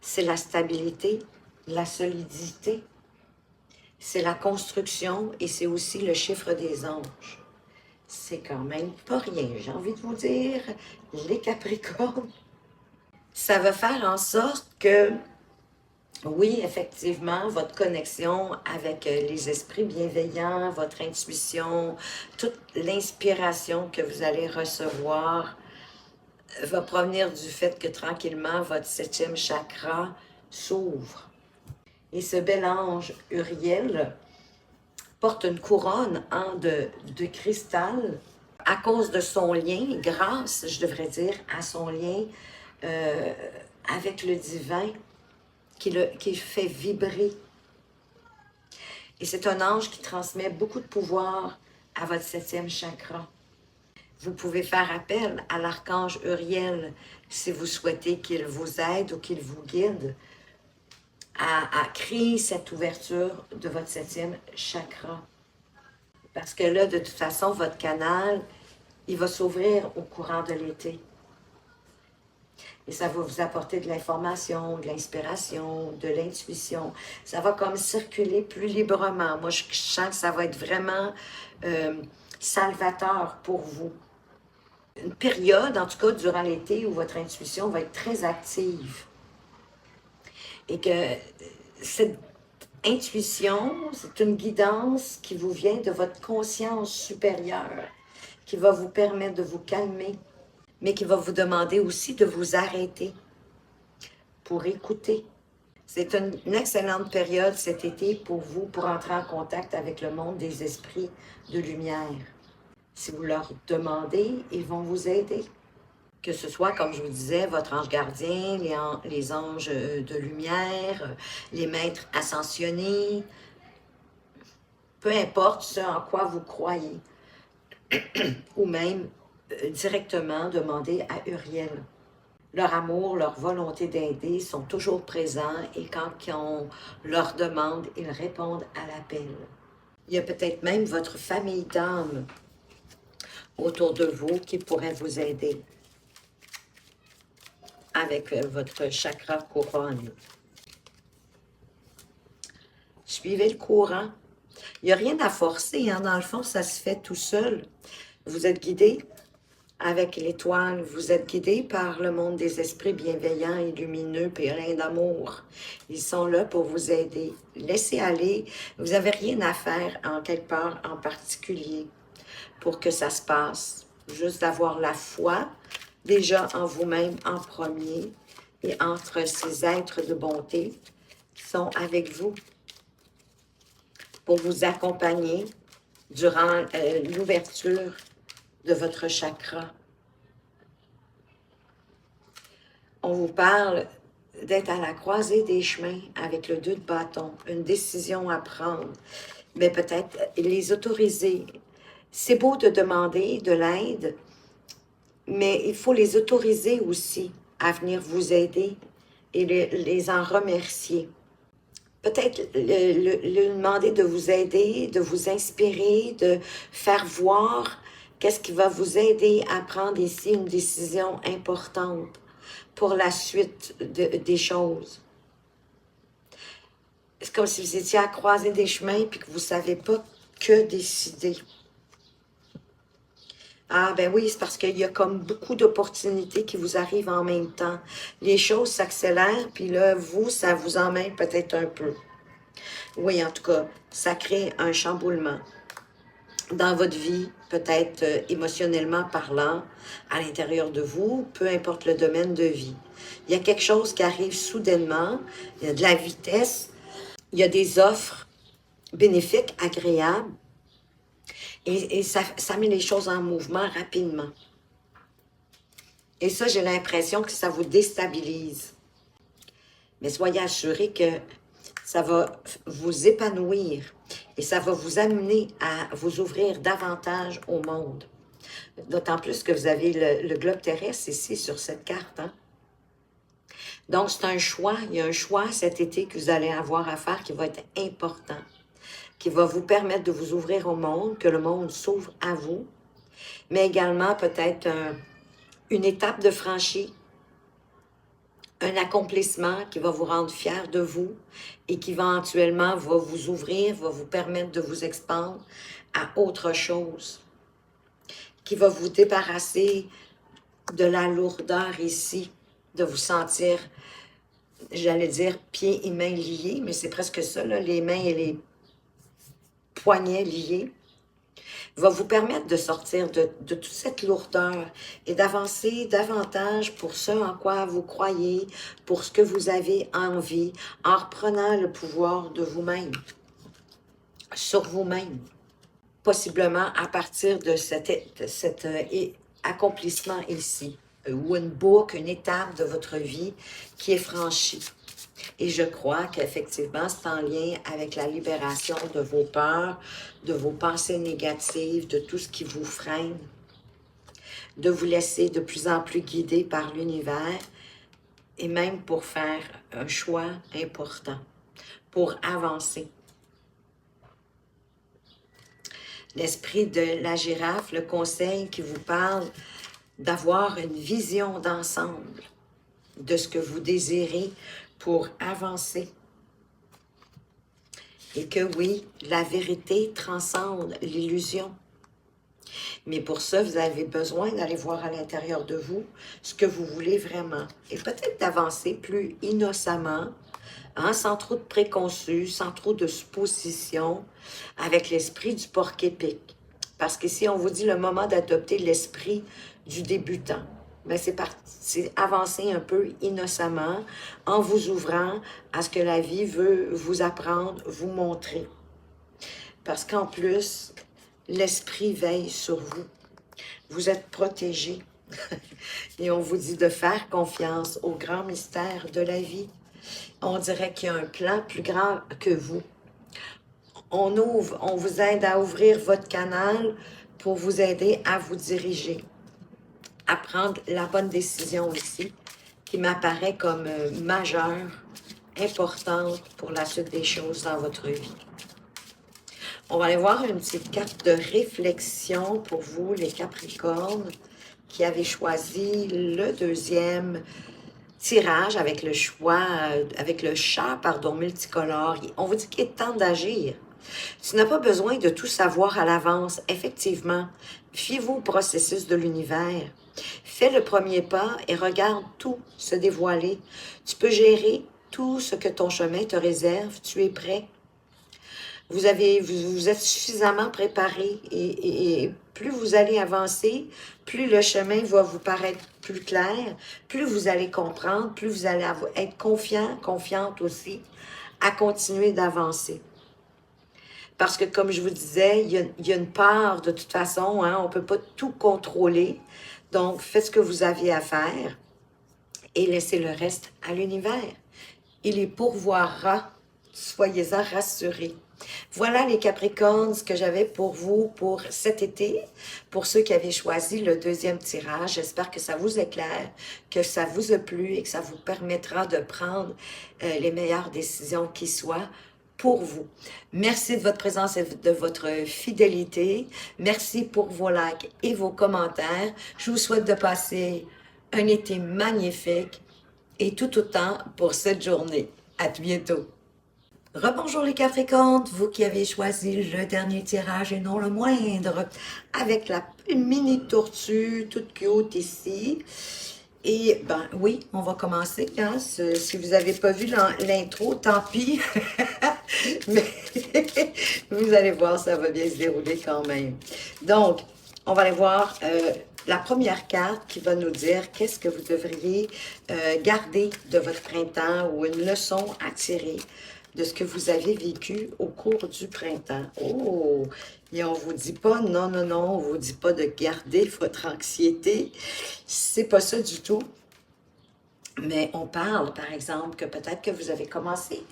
c'est la stabilité, la solidité, c'est la construction et c'est aussi le chiffre des anges. C'est quand même pas rien, j'ai envie de vous dire, les Capricornes. Ça va faire en sorte que, oui, effectivement, votre connexion avec les esprits bienveillants, votre intuition, toute l'inspiration que vous allez recevoir va provenir du fait que tranquillement, votre 7e chakra s'ouvre. Et ce bel ange Uriel porte une couronne de cristal à cause de son lien, grâce, je devrais dire, à son lien avec le divin qui fait vibrer. Et c'est un ange qui transmet beaucoup de pouvoir à votre 7e chakra. Vous pouvez faire appel à l'archange Uriel si vous souhaitez qu'il vous aide ou qu'il vous guide à créer cette ouverture de votre 7e chakra. Parce que là, de toute façon, votre canal, il va s'ouvrir au courant de l'été. Et ça va vous apporter de l'information, de l'inspiration, de l'intuition. Ça va comme circuler plus librement. Moi, je sens que ça va être vraiment salvateur pour vous. Une période, en tout cas durant l'été, où votre intuition va être très active. Et que cette intuition, c'est une guidance qui vous vient de votre conscience supérieure, qui va vous permettre de vous calmer, mais qui va vous demander aussi de vous arrêter pour écouter. C'est une excellente période cet été pour vous, pour entrer en contact avec le monde des esprits de lumière. Si vous leur demandez, ils vont vous aider. Que ce soit, comme je vous disais, votre ange gardien, les anges de lumière, les maîtres ascensionnés, peu importe ce en quoi vous croyez. Ou même directement demander à Uriel. leur amour, leur volonté d'aider sont toujours présents et quand on leur demande, ils répondent à l'appel. Il y a peut-être même votre famille d'âme autour de vous qui pourrait vous aider avec votre chakra couronne. Suivez le courant. Il n'y a rien à forcer, hein? Dans le fond, ça se fait tout seul. Vous êtes guidé avec l'étoile, vous êtes guidé par le monde des esprits bienveillants et lumineux, pleins d'amour. Ils sont là pour vous aider. Laissez aller. Vous n'avez rien à faire en quelque part en particulier pour que ça se passe. Juste d'avoir la foi déjà en vous-même en premier et entre ces êtres de bonté qui sont avec vous pour vous accompagner durant l'ouverture de votre chakra. On vous parle d'être à la croisée des chemins avec le 2 de bâton, une décision à prendre, mais peut-être les autoriser. C'est beau de demander de l'aide, mais il faut les autoriser aussi à venir vous aider et les en remercier. Peut-être lui demander de vous aider, de vous inspirer, de faire voir qu'est-ce qui va vous aider à prendre ici une décision importante pour la suite des choses. C'est comme si vous étiez à croiser des chemins et que vous ne savez pas que décider. Ah ben oui, c'est parce qu'il y a comme beaucoup d'opportunités qui vous arrivent en même temps. Les choses s'accélèrent, puis là, vous, ça vous emmène peut-être un peu. Oui, en tout cas, ça crée un chamboulement dans votre vie, peut-être émotionnellement parlant, à l'intérieur de vous, peu importe le domaine de vie. Il y a quelque chose qui arrive soudainement, il y a de la vitesse, il y a des offres bénéfiques, agréables, et ça met les choses en mouvement rapidement. Et ça, j'ai l'impression que ça vous déstabilise. Mais soyez assurés que ça va vous épanouir et ça va vous amener à vous ouvrir davantage au monde. D'autant plus que vous avez le globe terrestre ici sur cette carte. Hein? Donc, c'est un choix. Il y a un choix cet été que vous allez avoir à faire qui va être important, qui va vous permettre de vous ouvrir au monde, que le monde s'ouvre à vous, mais également peut-être une étape de franchie, un accomplissement qui va vous rendre fier de vous et qui éventuellement va vous ouvrir, va vous permettre de vous expandre à autre chose, qui va vous débarrasser de la lourdeur ici, de vous sentir, j'allais dire, pieds et mains liés, mais c'est presque ça, là, les mains et les poignets liés, va vous permettre de sortir de toute cette lourdeur et d'avancer davantage pour ce en quoi vous croyez, pour ce que vous avez envie, en reprenant le pouvoir de vous-même, sur vous-même. Possiblement à partir de cet accomplissement ici, ou une boucle, une étape de votre vie qui est franchie. Et je crois qu'effectivement, c'est en lien avec la libération de vos peurs, de vos pensées négatives, de tout ce qui vous freine, de vous laisser de plus en plus guider par l'univers et même pour faire un choix important, pour avancer. L'esprit de la girafe, le conseil qui vous parle d'avoir une vision d'ensemble de ce que vous désirez pour avancer. Et que oui, la vérité transcende l'illusion. Mais pour ça, vous avez besoin d'aller voir à l'intérieur de vous ce que vous voulez vraiment. Et peut-être d'avancer plus innocemment, hein, sans trop de préconçus, sans trop de suppositions, avec l'esprit du porc-épic. Parce qu'ici, on vous dit le moment d'adopter l'esprit du débutant. Mais c'est avancer un peu innocemment en vous ouvrant à ce que la vie veut vous apprendre, vous montrer. Parce qu'en plus, l'esprit veille sur vous. Vous êtes protégé. Et on vous dit de faire confiance au grand mystère de la vie. On dirait qu'il y a un plan plus grand que vous. On vous aide à ouvrir votre canal pour vous aider à vous diriger, à prendre la bonne décision ici, qui m'apparaît comme majeure, importante pour la suite des choses dans votre vie. On va aller voir une petite carte de réflexion pour vous, les Capricornes, qui avez choisi le deuxième tirage avec le choix, avec le chat, pardon, multicolore. On vous dit qu'il est temps d'agir. Tu n'as pas besoin de tout savoir à l'avance. Effectivement, fiez-vous au processus de l'univers. Fais le premier pas et regarde tout se dévoiler. Tu peux gérer tout ce que ton chemin te réserve. Tu es prêt. Vous êtes suffisamment préparé et plus vous allez avancer, plus le chemin va vous paraître plus clair, plus vous allez comprendre, plus vous allez être confiant, confiante aussi, à continuer d'avancer. Parce que, comme je vous disais, il y a une part, de toute façon, hein, on ne peut pas tout contrôler. Donc, faites ce que vous avez à faire et laissez le reste à l'univers. Il y pourvoira, soyez-en rassurés. Voilà les Capricornes, ce que j'avais pour vous pour cet été. Pour ceux qui avaient choisi le deuxième tirage, j'espère que ça vous éclaire, que ça vous a plu et que ça vous permettra de prendre les meilleures décisions qui soient pour vous. Merci de votre présence et de votre fidélité. Merci pour vos likes et vos commentaires. Je vous souhaite de passer un été magnifique et tout autant pour cette journée. À bientôt. Rebonjour les Capricornes, vous qui avez choisi le dernier tirage et non le moindre, avec la mini tortue toute cute ici. Et ben oui, on va commencer. Hein? Si vous n'avez pas vu l'intro, tant pis. Mais vous allez voir, ça va bien se dérouler quand même. Donc, on va aller voir la première carte qui va nous dire qu'est-ce que vous devriez garder de votre printemps ou une leçon à tirer de ce que vous avez vécu au cours du printemps. Oh! Et on vous dit pas, non, non, non, on vous dit pas de garder votre anxiété. C'est pas ça du tout. Mais on parle, par exemple, que peut-être que vous avez commencé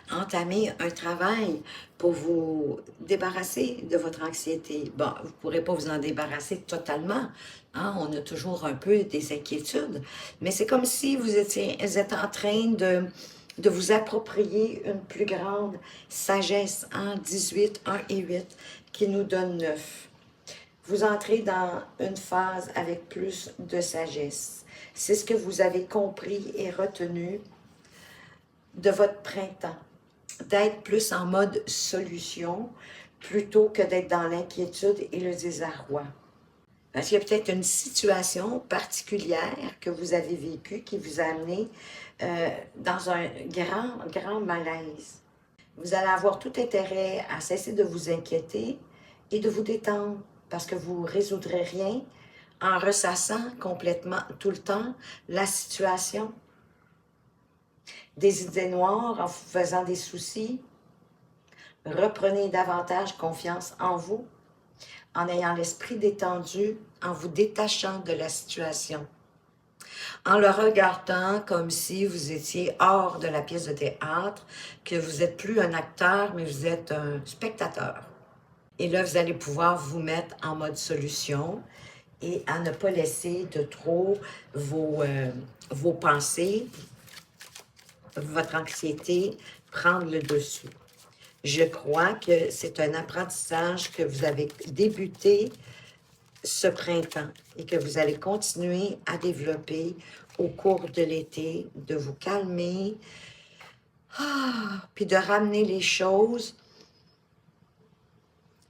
à entamer un travail pour vous débarrasser de votre anxiété. Bon, vous ne pourrez pas vous en débarrasser totalement. Hein? On a toujours un peu des inquiétudes. Mais c'est comme si vous êtes en train de vous approprier une plus grande sagesse en 18, 1 et 8, qui nous donne 9. Vous entrez dans une phase avec plus de sagesse. C'est ce que vous avez compris et retenu de votre printemps. D'être plus en mode solution plutôt que d'être dans l'inquiétude et le désarroi. Parce qu'il y a peut-être une situation particulière que vous avez vécue qui vous a amené dans un grand malaise. Vous allez avoir tout intérêt à cesser de vous inquiéter et de vous détendre parce que vous ne résoudrez rien en ressassant complètement tout le temps la situation. Des idées noires en vous faisant des soucis. Reprenez davantage confiance en vous en ayant l'esprit détendu, en vous détachant de la situation, en le regardant comme si vous étiez hors de la pièce de théâtre, que vous n'êtes plus un acteur, mais vous êtes un spectateur. Et là, vous allez pouvoir vous mettre en mode solution et à ne pas laisser de trop vos pensées, votre anxiété prendre le dessus. Je crois que c'est un apprentissage que vous avez débuté ce printemps et que vous allez continuer à développer au cours de l'été, de vous calmer, puis de ramener les choses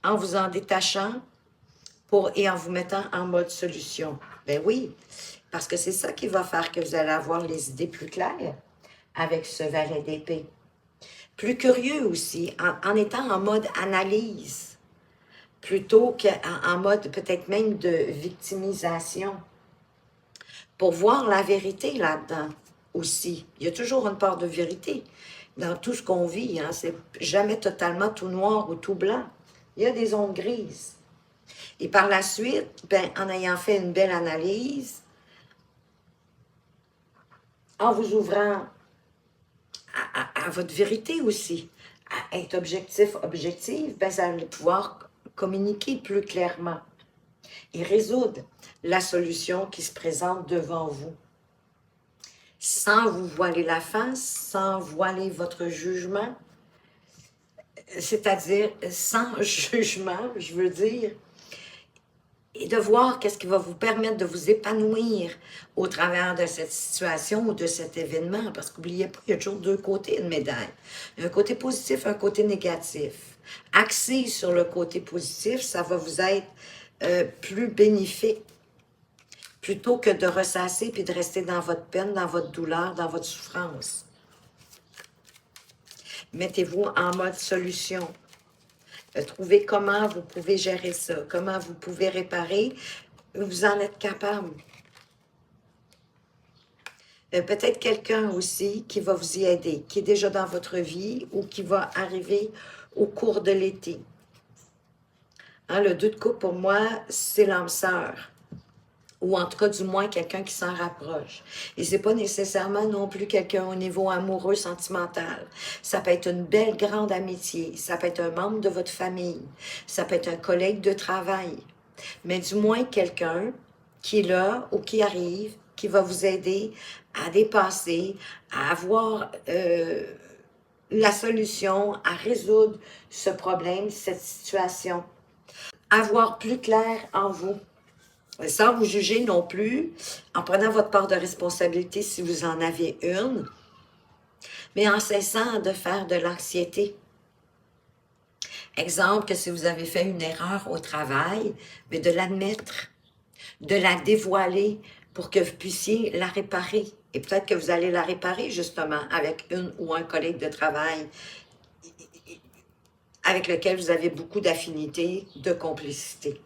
en vous en détachant et en vous mettant en mode solution. Ben oui, parce que c'est ça qui va faire que vous allez avoir les idées plus claires avec ce valet d'épée. Plus curieux aussi, en étant en mode analyse, plutôt qu'en mode peut-être même de victimisation, pour voir la vérité là-dedans aussi. Il y a toujours une part de vérité dans tout ce qu'on vit. Hein? C'est jamais totalement tout noir ou tout blanc. Il y a des zones grises. Et par la suite, ben, en ayant fait une belle analyse, en vous ouvrant à votre vérité aussi, à être objectif, ben, ça va pouvoir communiquer plus clairement et résoudre la solution qui se présente devant vous. sans vous voiler la face, sans voiler votre jugement, c'est-à-dire sans jugement, je veux dire, et de voir qu'est-ce qui va vous permettre de vous épanouir au travers de cette situation ou de cet événement. Parce qu'oubliez pas, il y a toujours deux côtés de médaille. Un côté positif, un côté négatif. Axé sur le côté positif, ça va vous être plus bénéfique plutôt que de ressasser puis de rester dans votre peine, dans votre douleur, dans votre souffrance. Mettez-vous en mode solution. Trouvez comment vous pouvez gérer ça, comment vous pouvez réparer. Vous en êtes capable. Peut-être quelqu'un aussi qui va vous y aider, qui est déjà dans votre vie ou qui va arriver au cours de l'été. Hein, le 2 de coupe, pour moi, c'est l'âme sœur. Ou en tout cas, du moins, quelqu'un qui s'en rapproche. Et c'est pas nécessairement non plus quelqu'un au niveau amoureux, sentimental. Ça peut être une belle, grande amitié. Ça peut être un membre de votre famille. Ça peut être un collègue de travail. Mais du moins, quelqu'un qui est là ou qui arrive, qui va vous aider à dépasser, à avoir la solution, à résoudre ce problème, cette situation. À voir plus clair en vous. Sans vous juger non plus, en prenant votre part de responsabilité si vous en avez une, mais en cessant de faire de l'anxiété. Exemple, que si vous avez fait une erreur au travail, mais de l'admettre, de la dévoiler pour que vous puissiez la réparer. Et peut-être que vous allez la réparer justement avec une ou un collègue de travail avec lequel vous avez beaucoup d'affinité, de complicité.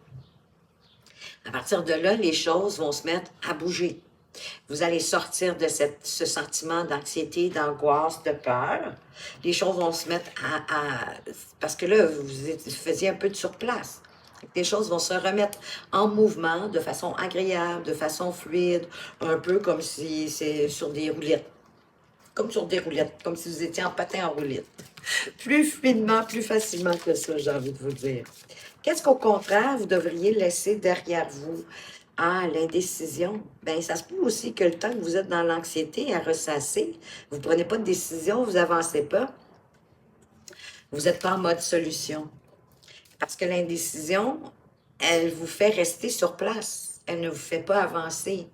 À partir de là, les choses vont se mettre à bouger. Vous allez sortir de ce sentiment d'anxiété, d'angoisse, de peur. Les choses vont se mettre parce que là, vous faisiez un peu de surplace. Les choses vont se remettre en mouvement de façon agréable, de façon fluide, un peu comme si c'est sur des roulettes. Comme sur des roulettes, comme si vous étiez en patin en roulette. Plus fluidement, plus facilement que ça, j'ai envie de vous dire. Qu'est-ce qu'au contraire, vous devriez laisser derrière vous? Ah, l'indécision. Bien, ça se peut aussi que le temps que vous êtes dans l'anxiété à ressasser, vous ne prenez pas de décision, vous n'avancez pas, vous n'êtes pas en mode solution. Parce que l'indécision, elle vous fait rester sur place. Elle ne vous fait pas avancer.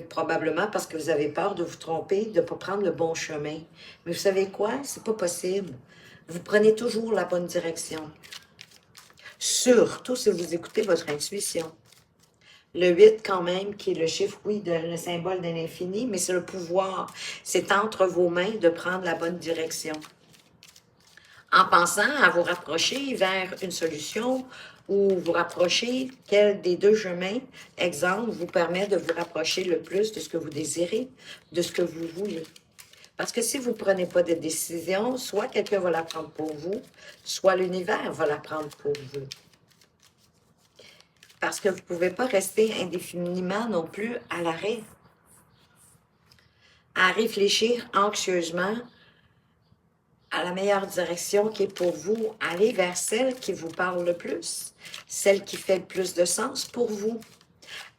Probablement parce que vous avez peur de vous tromper, de ne pas prendre le bon chemin. Mais vous savez quoi? C'est pas possible. Vous prenez toujours la bonne direction. Surtout si vous écoutez votre intuition. Le 8 quand même, qui est le chiffre, oui, le symbole de l'infini, mais c'est le pouvoir. C'est entre vos mains de prendre la bonne direction. En pensant à vous rapprocher vers une solution ou vous rapprocher, quel des deux chemins, exemple, vous permet de vous rapprocher le plus de ce que vous désirez, de ce que vous voulez. Parce que si vous ne prenez pas de décision, soit quelqu'un va la prendre pour vous, soit l'univers va la prendre pour vous. Parce que vous ne pouvez pas rester indéfiniment non plus à l'arrêt, à réfléchir anxieusement à la meilleure direction qui est pour vous. Aller vers celle qui vous parle le plus, celle qui fait le plus de sens pour vous.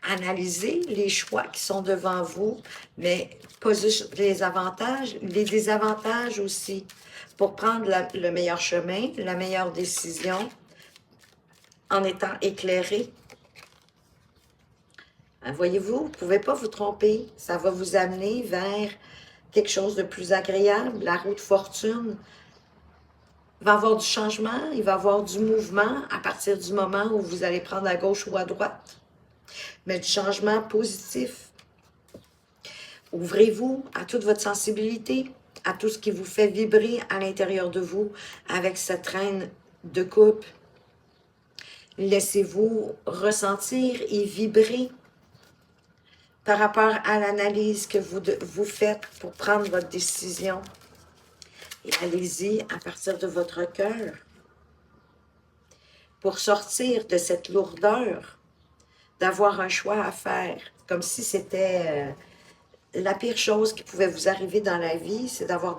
Analysez les choix qui sont devant vous, mais pas juste les avantages, les désavantages aussi, pour prendre le meilleur chemin, la meilleure décision, en étant éclairé. Voyez-vous, vous ne pouvez pas vous tromper. Ça va vous amener vers quelque chose de plus agréable. La roue de fortune va avoir du changement, il va avoir du mouvement à partir du moment où vous allez prendre à gauche ou à droite. Mais du changement positif. Ouvrez-vous à toute votre sensibilité, à tout ce qui vous fait vibrer à l'intérieur de vous avec cette reine de coupe. Laissez-vous ressentir et vibrer par rapport à l'analyse que vous faites pour prendre votre décision. Et allez-y à partir de votre cœur pour sortir de cette lourdeur d'avoir un choix à faire, comme si c'était la pire chose qui pouvait vous arriver dans la vie, c'est d'avoir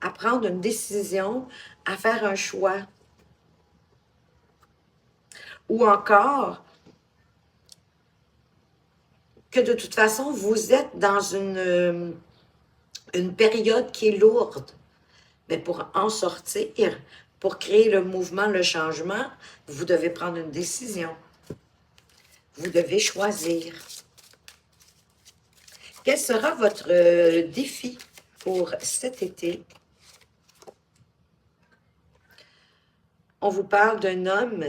à prendre une décision, à faire un choix. Ou encore, que de toute façon, vous êtes dans une période qui est lourde. Mais pour en sortir, pour créer le mouvement, le changement, vous devez prendre une décision. Vous devez choisir. Quel sera votre défi pour cet été? On vous parle d'un homme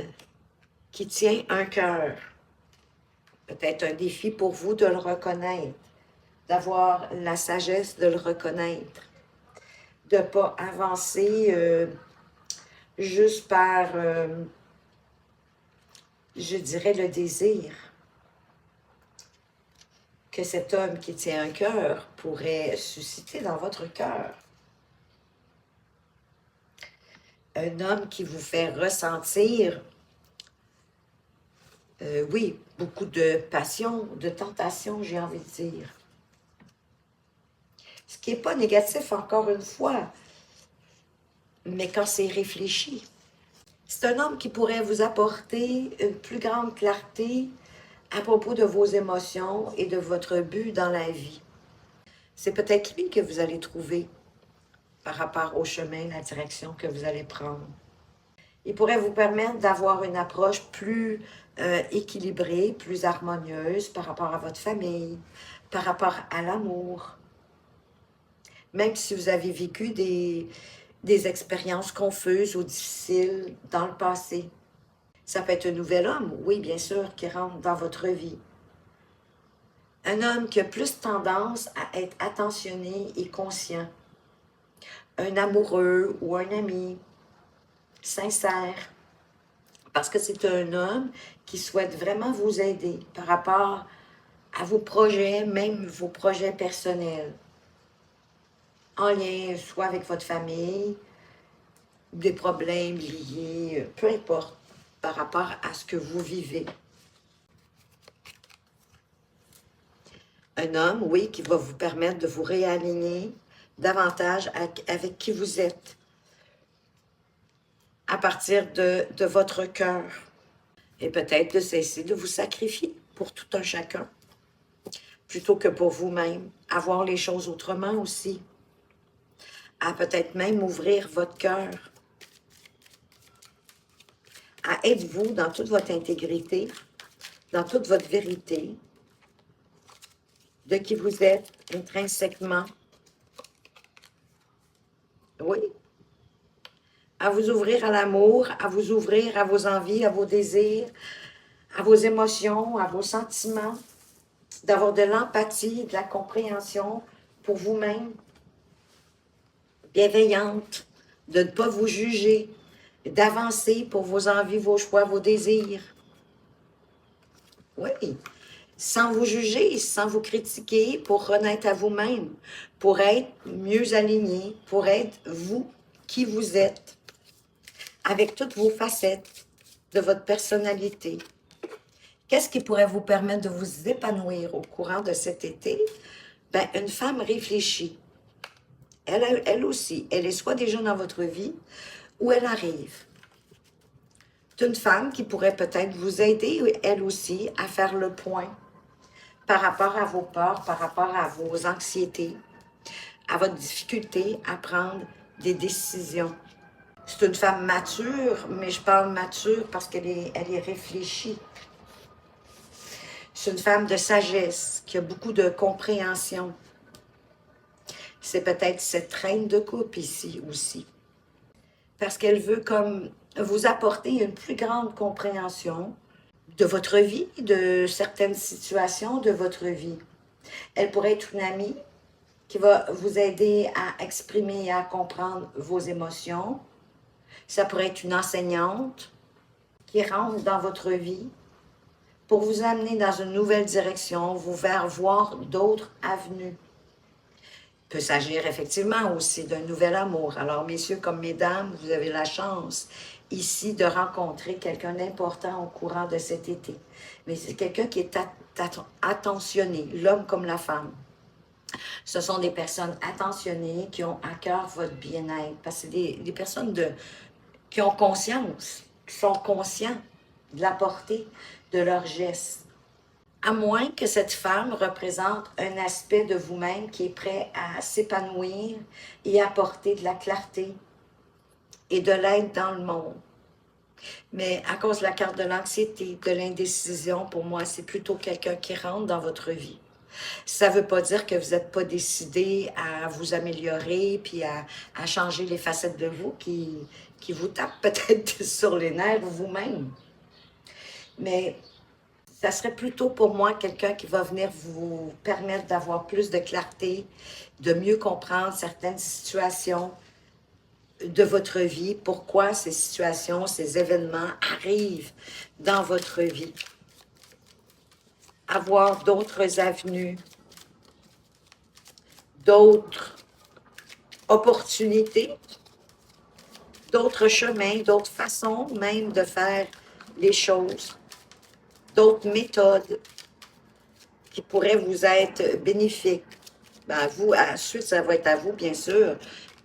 qui tient un cœur. Peut-être un défi pour vous de le reconnaître, d'avoir la sagesse de le reconnaître, de ne pas avancer juste par, je dirais, le désir. Que cet homme qui tient un cœur pourrait susciter dans votre cœur. Un homme qui vous fait ressentir, oui, beaucoup de passion, de tentation, j'ai envie de dire. Ce qui n'est pas négatif, encore une fois, mais quand c'est réfléchi. C'est un homme qui pourrait vous apporter une plus grande clarté à propos de vos émotions et de votre but dans la vie. C'est peut-être lui que vous allez trouver par rapport au chemin, la direction que vous allez prendre. Il pourrait vous permettre d'avoir une approche plus équilibrée, plus harmonieuse par rapport à votre famille, par rapport à l'amour. Même si vous avez vécu des expériences confuses ou difficiles dans le passé. Ça peut être un nouvel homme, oui, bien sûr, qui rentre dans votre vie. Un homme qui a plus tendance à être attentionné et conscient. Un amoureux ou un ami sincère. Parce que c'est un homme qui souhaite vraiment vous aider par rapport à vos projets, même vos projets personnels. En lien soit avec votre famille, des problèmes liés, peu importe, par rapport à ce que vous vivez. Un homme, oui, qui va vous permettre de vous réaligner davantage avec qui vous êtes, à partir de votre cœur, et peut-être de cesser de vous sacrifier pour tout un chacun, plutôt que pour vous-même, à voir les choses autrement aussi, à peut-être même ouvrir votre cœur, à être vous dans toute votre intégrité, dans toute votre vérité, de qui vous êtes intrinsèquement. Oui. À vous ouvrir à l'amour, à vous ouvrir à vos envies, à vos désirs, à vos émotions, à vos sentiments, d'avoir de l'empathie, de la compréhension pour vous-même, bienveillante, de ne pas vous juger, d'avancer pour vos envies, vos choix, vos désirs. Oui, sans vous juger, sans vous critiquer, pour renaître à vous-même, pour être mieux aligné, pour être vous, qui vous êtes, avec toutes vos facettes de votre personnalité. Qu'est-ce qui pourrait vous permettre de vous épanouir au courant de cet été? Ben, une femme réfléchie. Elle aussi, elle est soit déjà dans votre vie ou elle arrive. C'est une femme qui pourrait peut-être vous aider, elle aussi, à faire le point par rapport à vos peurs, par rapport à vos anxiétés, à votre difficulté à prendre des décisions. C'est une femme mature, mais je parle mature parce elle est réfléchie. C'est une femme de sagesse, qui a beaucoup de compréhension. C'est peut-être cette reine de coupe ici aussi. Parce qu'elle veut comme vous apporter une plus grande compréhension de votre vie, de certaines situations de votre vie. Elle pourrait être une amie qui va vous aider à exprimer et à comprendre vos émotions. Ça pourrait être une enseignante qui rentre dans votre vie pour vous amener dans une nouvelle direction, vous faire voir d'autres avenues. Il peut s'agir effectivement aussi d'un nouvel amour. Alors, messieurs comme mesdames, vous avez la chance ici de rencontrer quelqu'un d'important au courant de cet été. Mais c'est quelqu'un qui est attentionné, l'homme comme la femme. Ce sont des personnes attentionnées qui ont à cœur votre bien-être. Parce que c'est des personnes qui ont conscience, qui sont conscients de la portée de leurs gestes. À moins que cette femme représente un aspect de vous-même qui est prêt à s'épanouir et apporter de la clarté et de l'aide dans le monde. Mais à cause de la carte de l'anxiété, de l'indécision, pour moi, c'est plutôt quelqu'un qui rentre dans votre vie. Ça ne veut pas dire que vous n'êtes pas décidé à vous améliorer puis à changer les facettes de vous qui vous tapent peut-être sur les nerfs vous-même. Mais ça serait plutôt pour moi quelqu'un qui va venir vous permettre d'avoir plus de clarté, de mieux comprendre certaines situations de votre vie, pourquoi ces situations, ces événements arrivent dans votre vie. Avoir d'autres avenues, d'autres opportunités, d'autres chemins, d'autres façons même de faire les choses, d'autres méthodes qui pourraient vous être bénéfiques. Ben, vous, ensuite, ça va être à vous, bien sûr,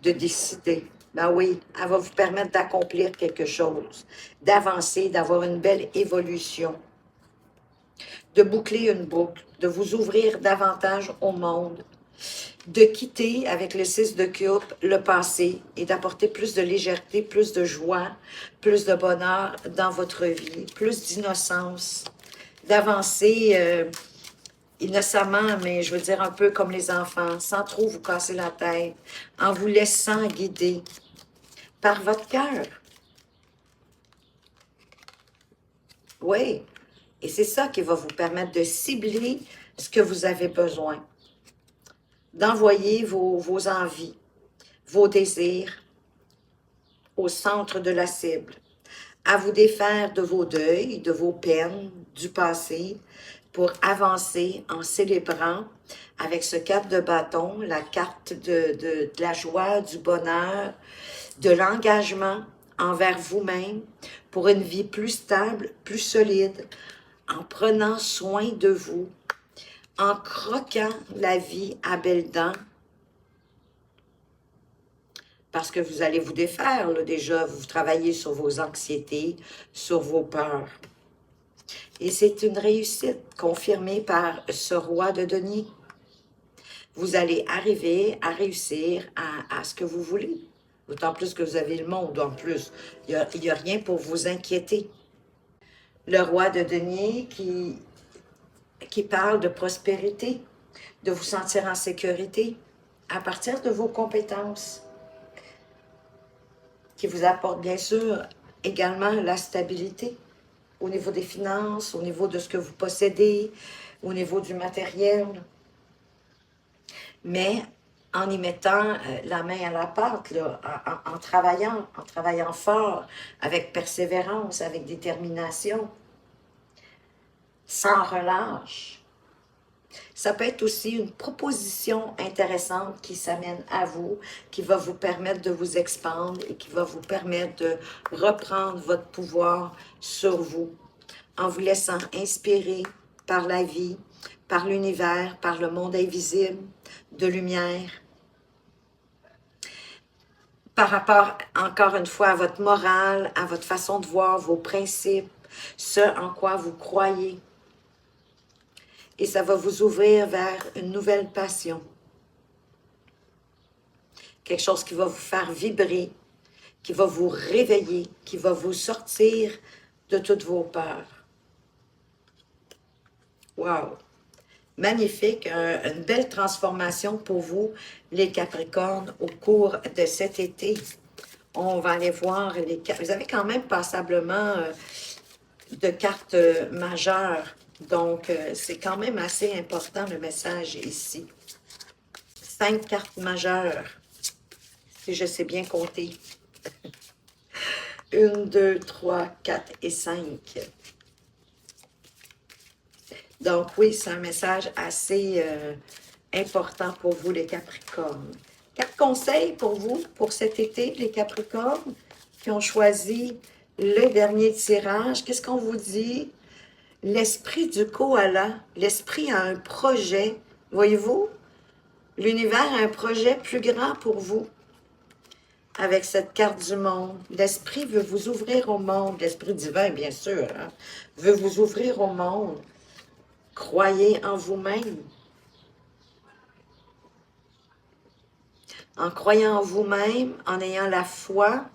de décider. Ben oui, elle va vous permettre d'accomplir quelque chose, d'avancer, d'avoir une belle évolution, de boucler une boucle, de vous ouvrir davantage au monde, de quitter avec le 6 de coupe le passé et d'apporter plus de légèreté, plus de joie, plus de bonheur dans votre vie, plus d'innocence, d'avancer innocemment, mais je veux dire un peu comme les enfants, sans trop vous casser la tête, en vous laissant guider par votre cœur. Oui, et c'est ça qui va vous permettre de cibler ce que vous avez besoin, d'envoyer vos envies, vos désirs au centre de la cible, à vous défaire de vos deuils, de vos peines du passé, pour avancer en célébrant avec ce 4 de bâton, la carte de la joie, du bonheur, de l'engagement envers vous-même pour une vie plus stable, plus solide, en prenant soin de vous, en croquant la vie à belles dents, parce que vous allez vous défaire, là, déjà, vous travaillez sur vos anxiétés, sur vos peurs. Et c'est une réussite confirmée par ce roi de denier. Vous allez arriver à réussir à ce que vous voulez. D'autant plus que vous avez le monde en plus. Il n'y a rien pour vous inquiéter. Le roi de denier qui parle de prospérité, de vous sentir en sécurité à partir de vos compétences, qui vous apporte bien sûr également la stabilité au niveau des finances, au niveau de ce que vous possédez, au niveau du matériel, mais en y mettant la main à la pâte, là, en travaillant fort, avec persévérance, avec détermination, sans relâche. Ça peut être aussi une proposition intéressante qui s'amène à vous, qui va vous permettre de vous expandre et qui va vous permettre de reprendre votre pouvoir sur vous, en vous laissant inspirer par la vie, par l'univers, par le monde invisible, de lumière, par rapport, encore une fois, à votre morale, à votre façon de voir, vos principes, ce en quoi vous croyez. Et ça va vous ouvrir vers une nouvelle passion. Quelque chose qui va vous faire vibrer, qui va vous réveiller, qui va vous sortir de toutes vos peurs. Wow! Magnifique, une belle transformation pour vous, les Capricornes, au cours de cet été. On va aller voir les cartes. Vous avez quand même passablement de cartes majeures. Donc, c'est quand même assez important le message ici. 5 cartes majeures, si je sais bien compter. 1, 2, 3, 4 et 5. Donc oui, c'est un message assez important pour vous, les Capricornes. 4 conseils pour vous, pour cet été, les Capricornes, qui ont choisi le dernier tirage. Qu'est-ce qu'on vous dit? L'esprit du koala, l'esprit a un projet, voyez-vous? L'univers a un projet plus grand pour vous. Avec cette carte du monde, l'esprit veut vous ouvrir au monde, l'esprit divin, bien sûr, hein, veut vous ouvrir au monde. Croyez en vous-même. En croyant en vous-même, en ayant la foi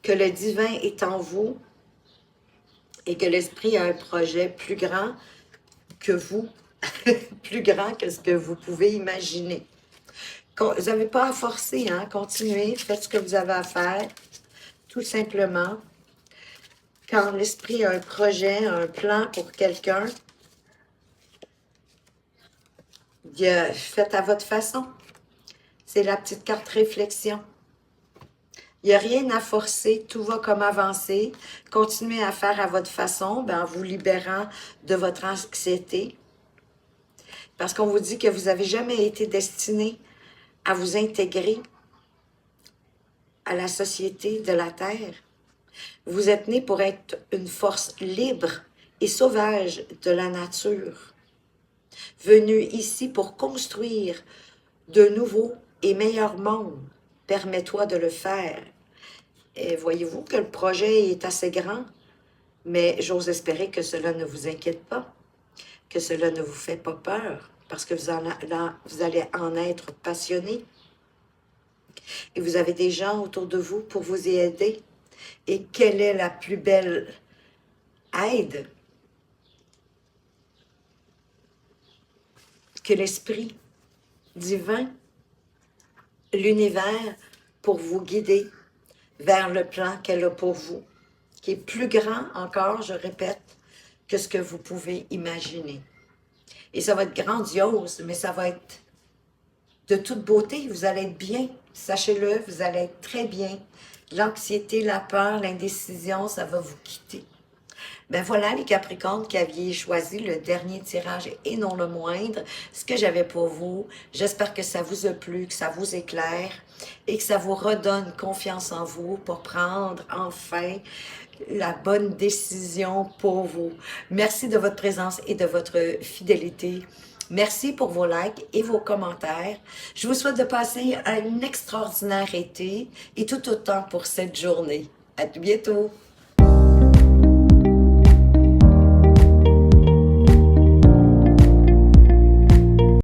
que le divin est en vous et que l'esprit a un projet plus grand que vous, plus grand que ce que vous pouvez imaginer. Vous n'avez pas à forcer, hein? Continuez, faites ce que vous avez à faire, tout simplement. Quand l'esprit a un projet, un plan pour quelqu'un, faites à votre façon. C'est la petite carte réflexion. Il n'y a rien à forcer, tout va comme avancer. Continuez à faire à votre façon, en vous libérant de votre anxiété. Parce qu'on vous dit que vous n'avez jamais été destiné à vous intégrer à la société de la Terre. Vous êtes né pour être une force libre et sauvage de la nature, venu ici pour construire de nouveaux et meilleurs mondes. Permets-toi de le faire. Et voyez-vous que le projet est assez grand, mais j'ose espérer que cela ne vous inquiète pas, que cela ne vous fait pas peur, parce que vous allez en être passionné. Et vous avez des gens autour de vous pour vous y aider. Et quelle est la plus belle aide que l'esprit divin, l'univers, pour vous guider vers le plan qu'elle a pour vous, qui est plus grand encore, je répète, que ce que vous pouvez imaginer. Et ça va être grandiose, mais ça va être de toute beauté. Vous allez être bien, sachez-le, vous allez être très bien. L'anxiété, la peur, l'indécision, ça va vous quitter. Ben voilà les Capricornes qui aviez choisi le dernier tirage et non le moindre, ce que j'avais pour vous. J'espère que ça vous a plu, que ça vous éclaire et que ça vous redonne confiance en vous pour prendre enfin la bonne décision pour vous. Merci de votre présence et de votre fidélité. Merci pour vos likes et vos commentaires. Je vous souhaite de passer un extraordinaire été et tout autant pour cette journée. À tout bientôt!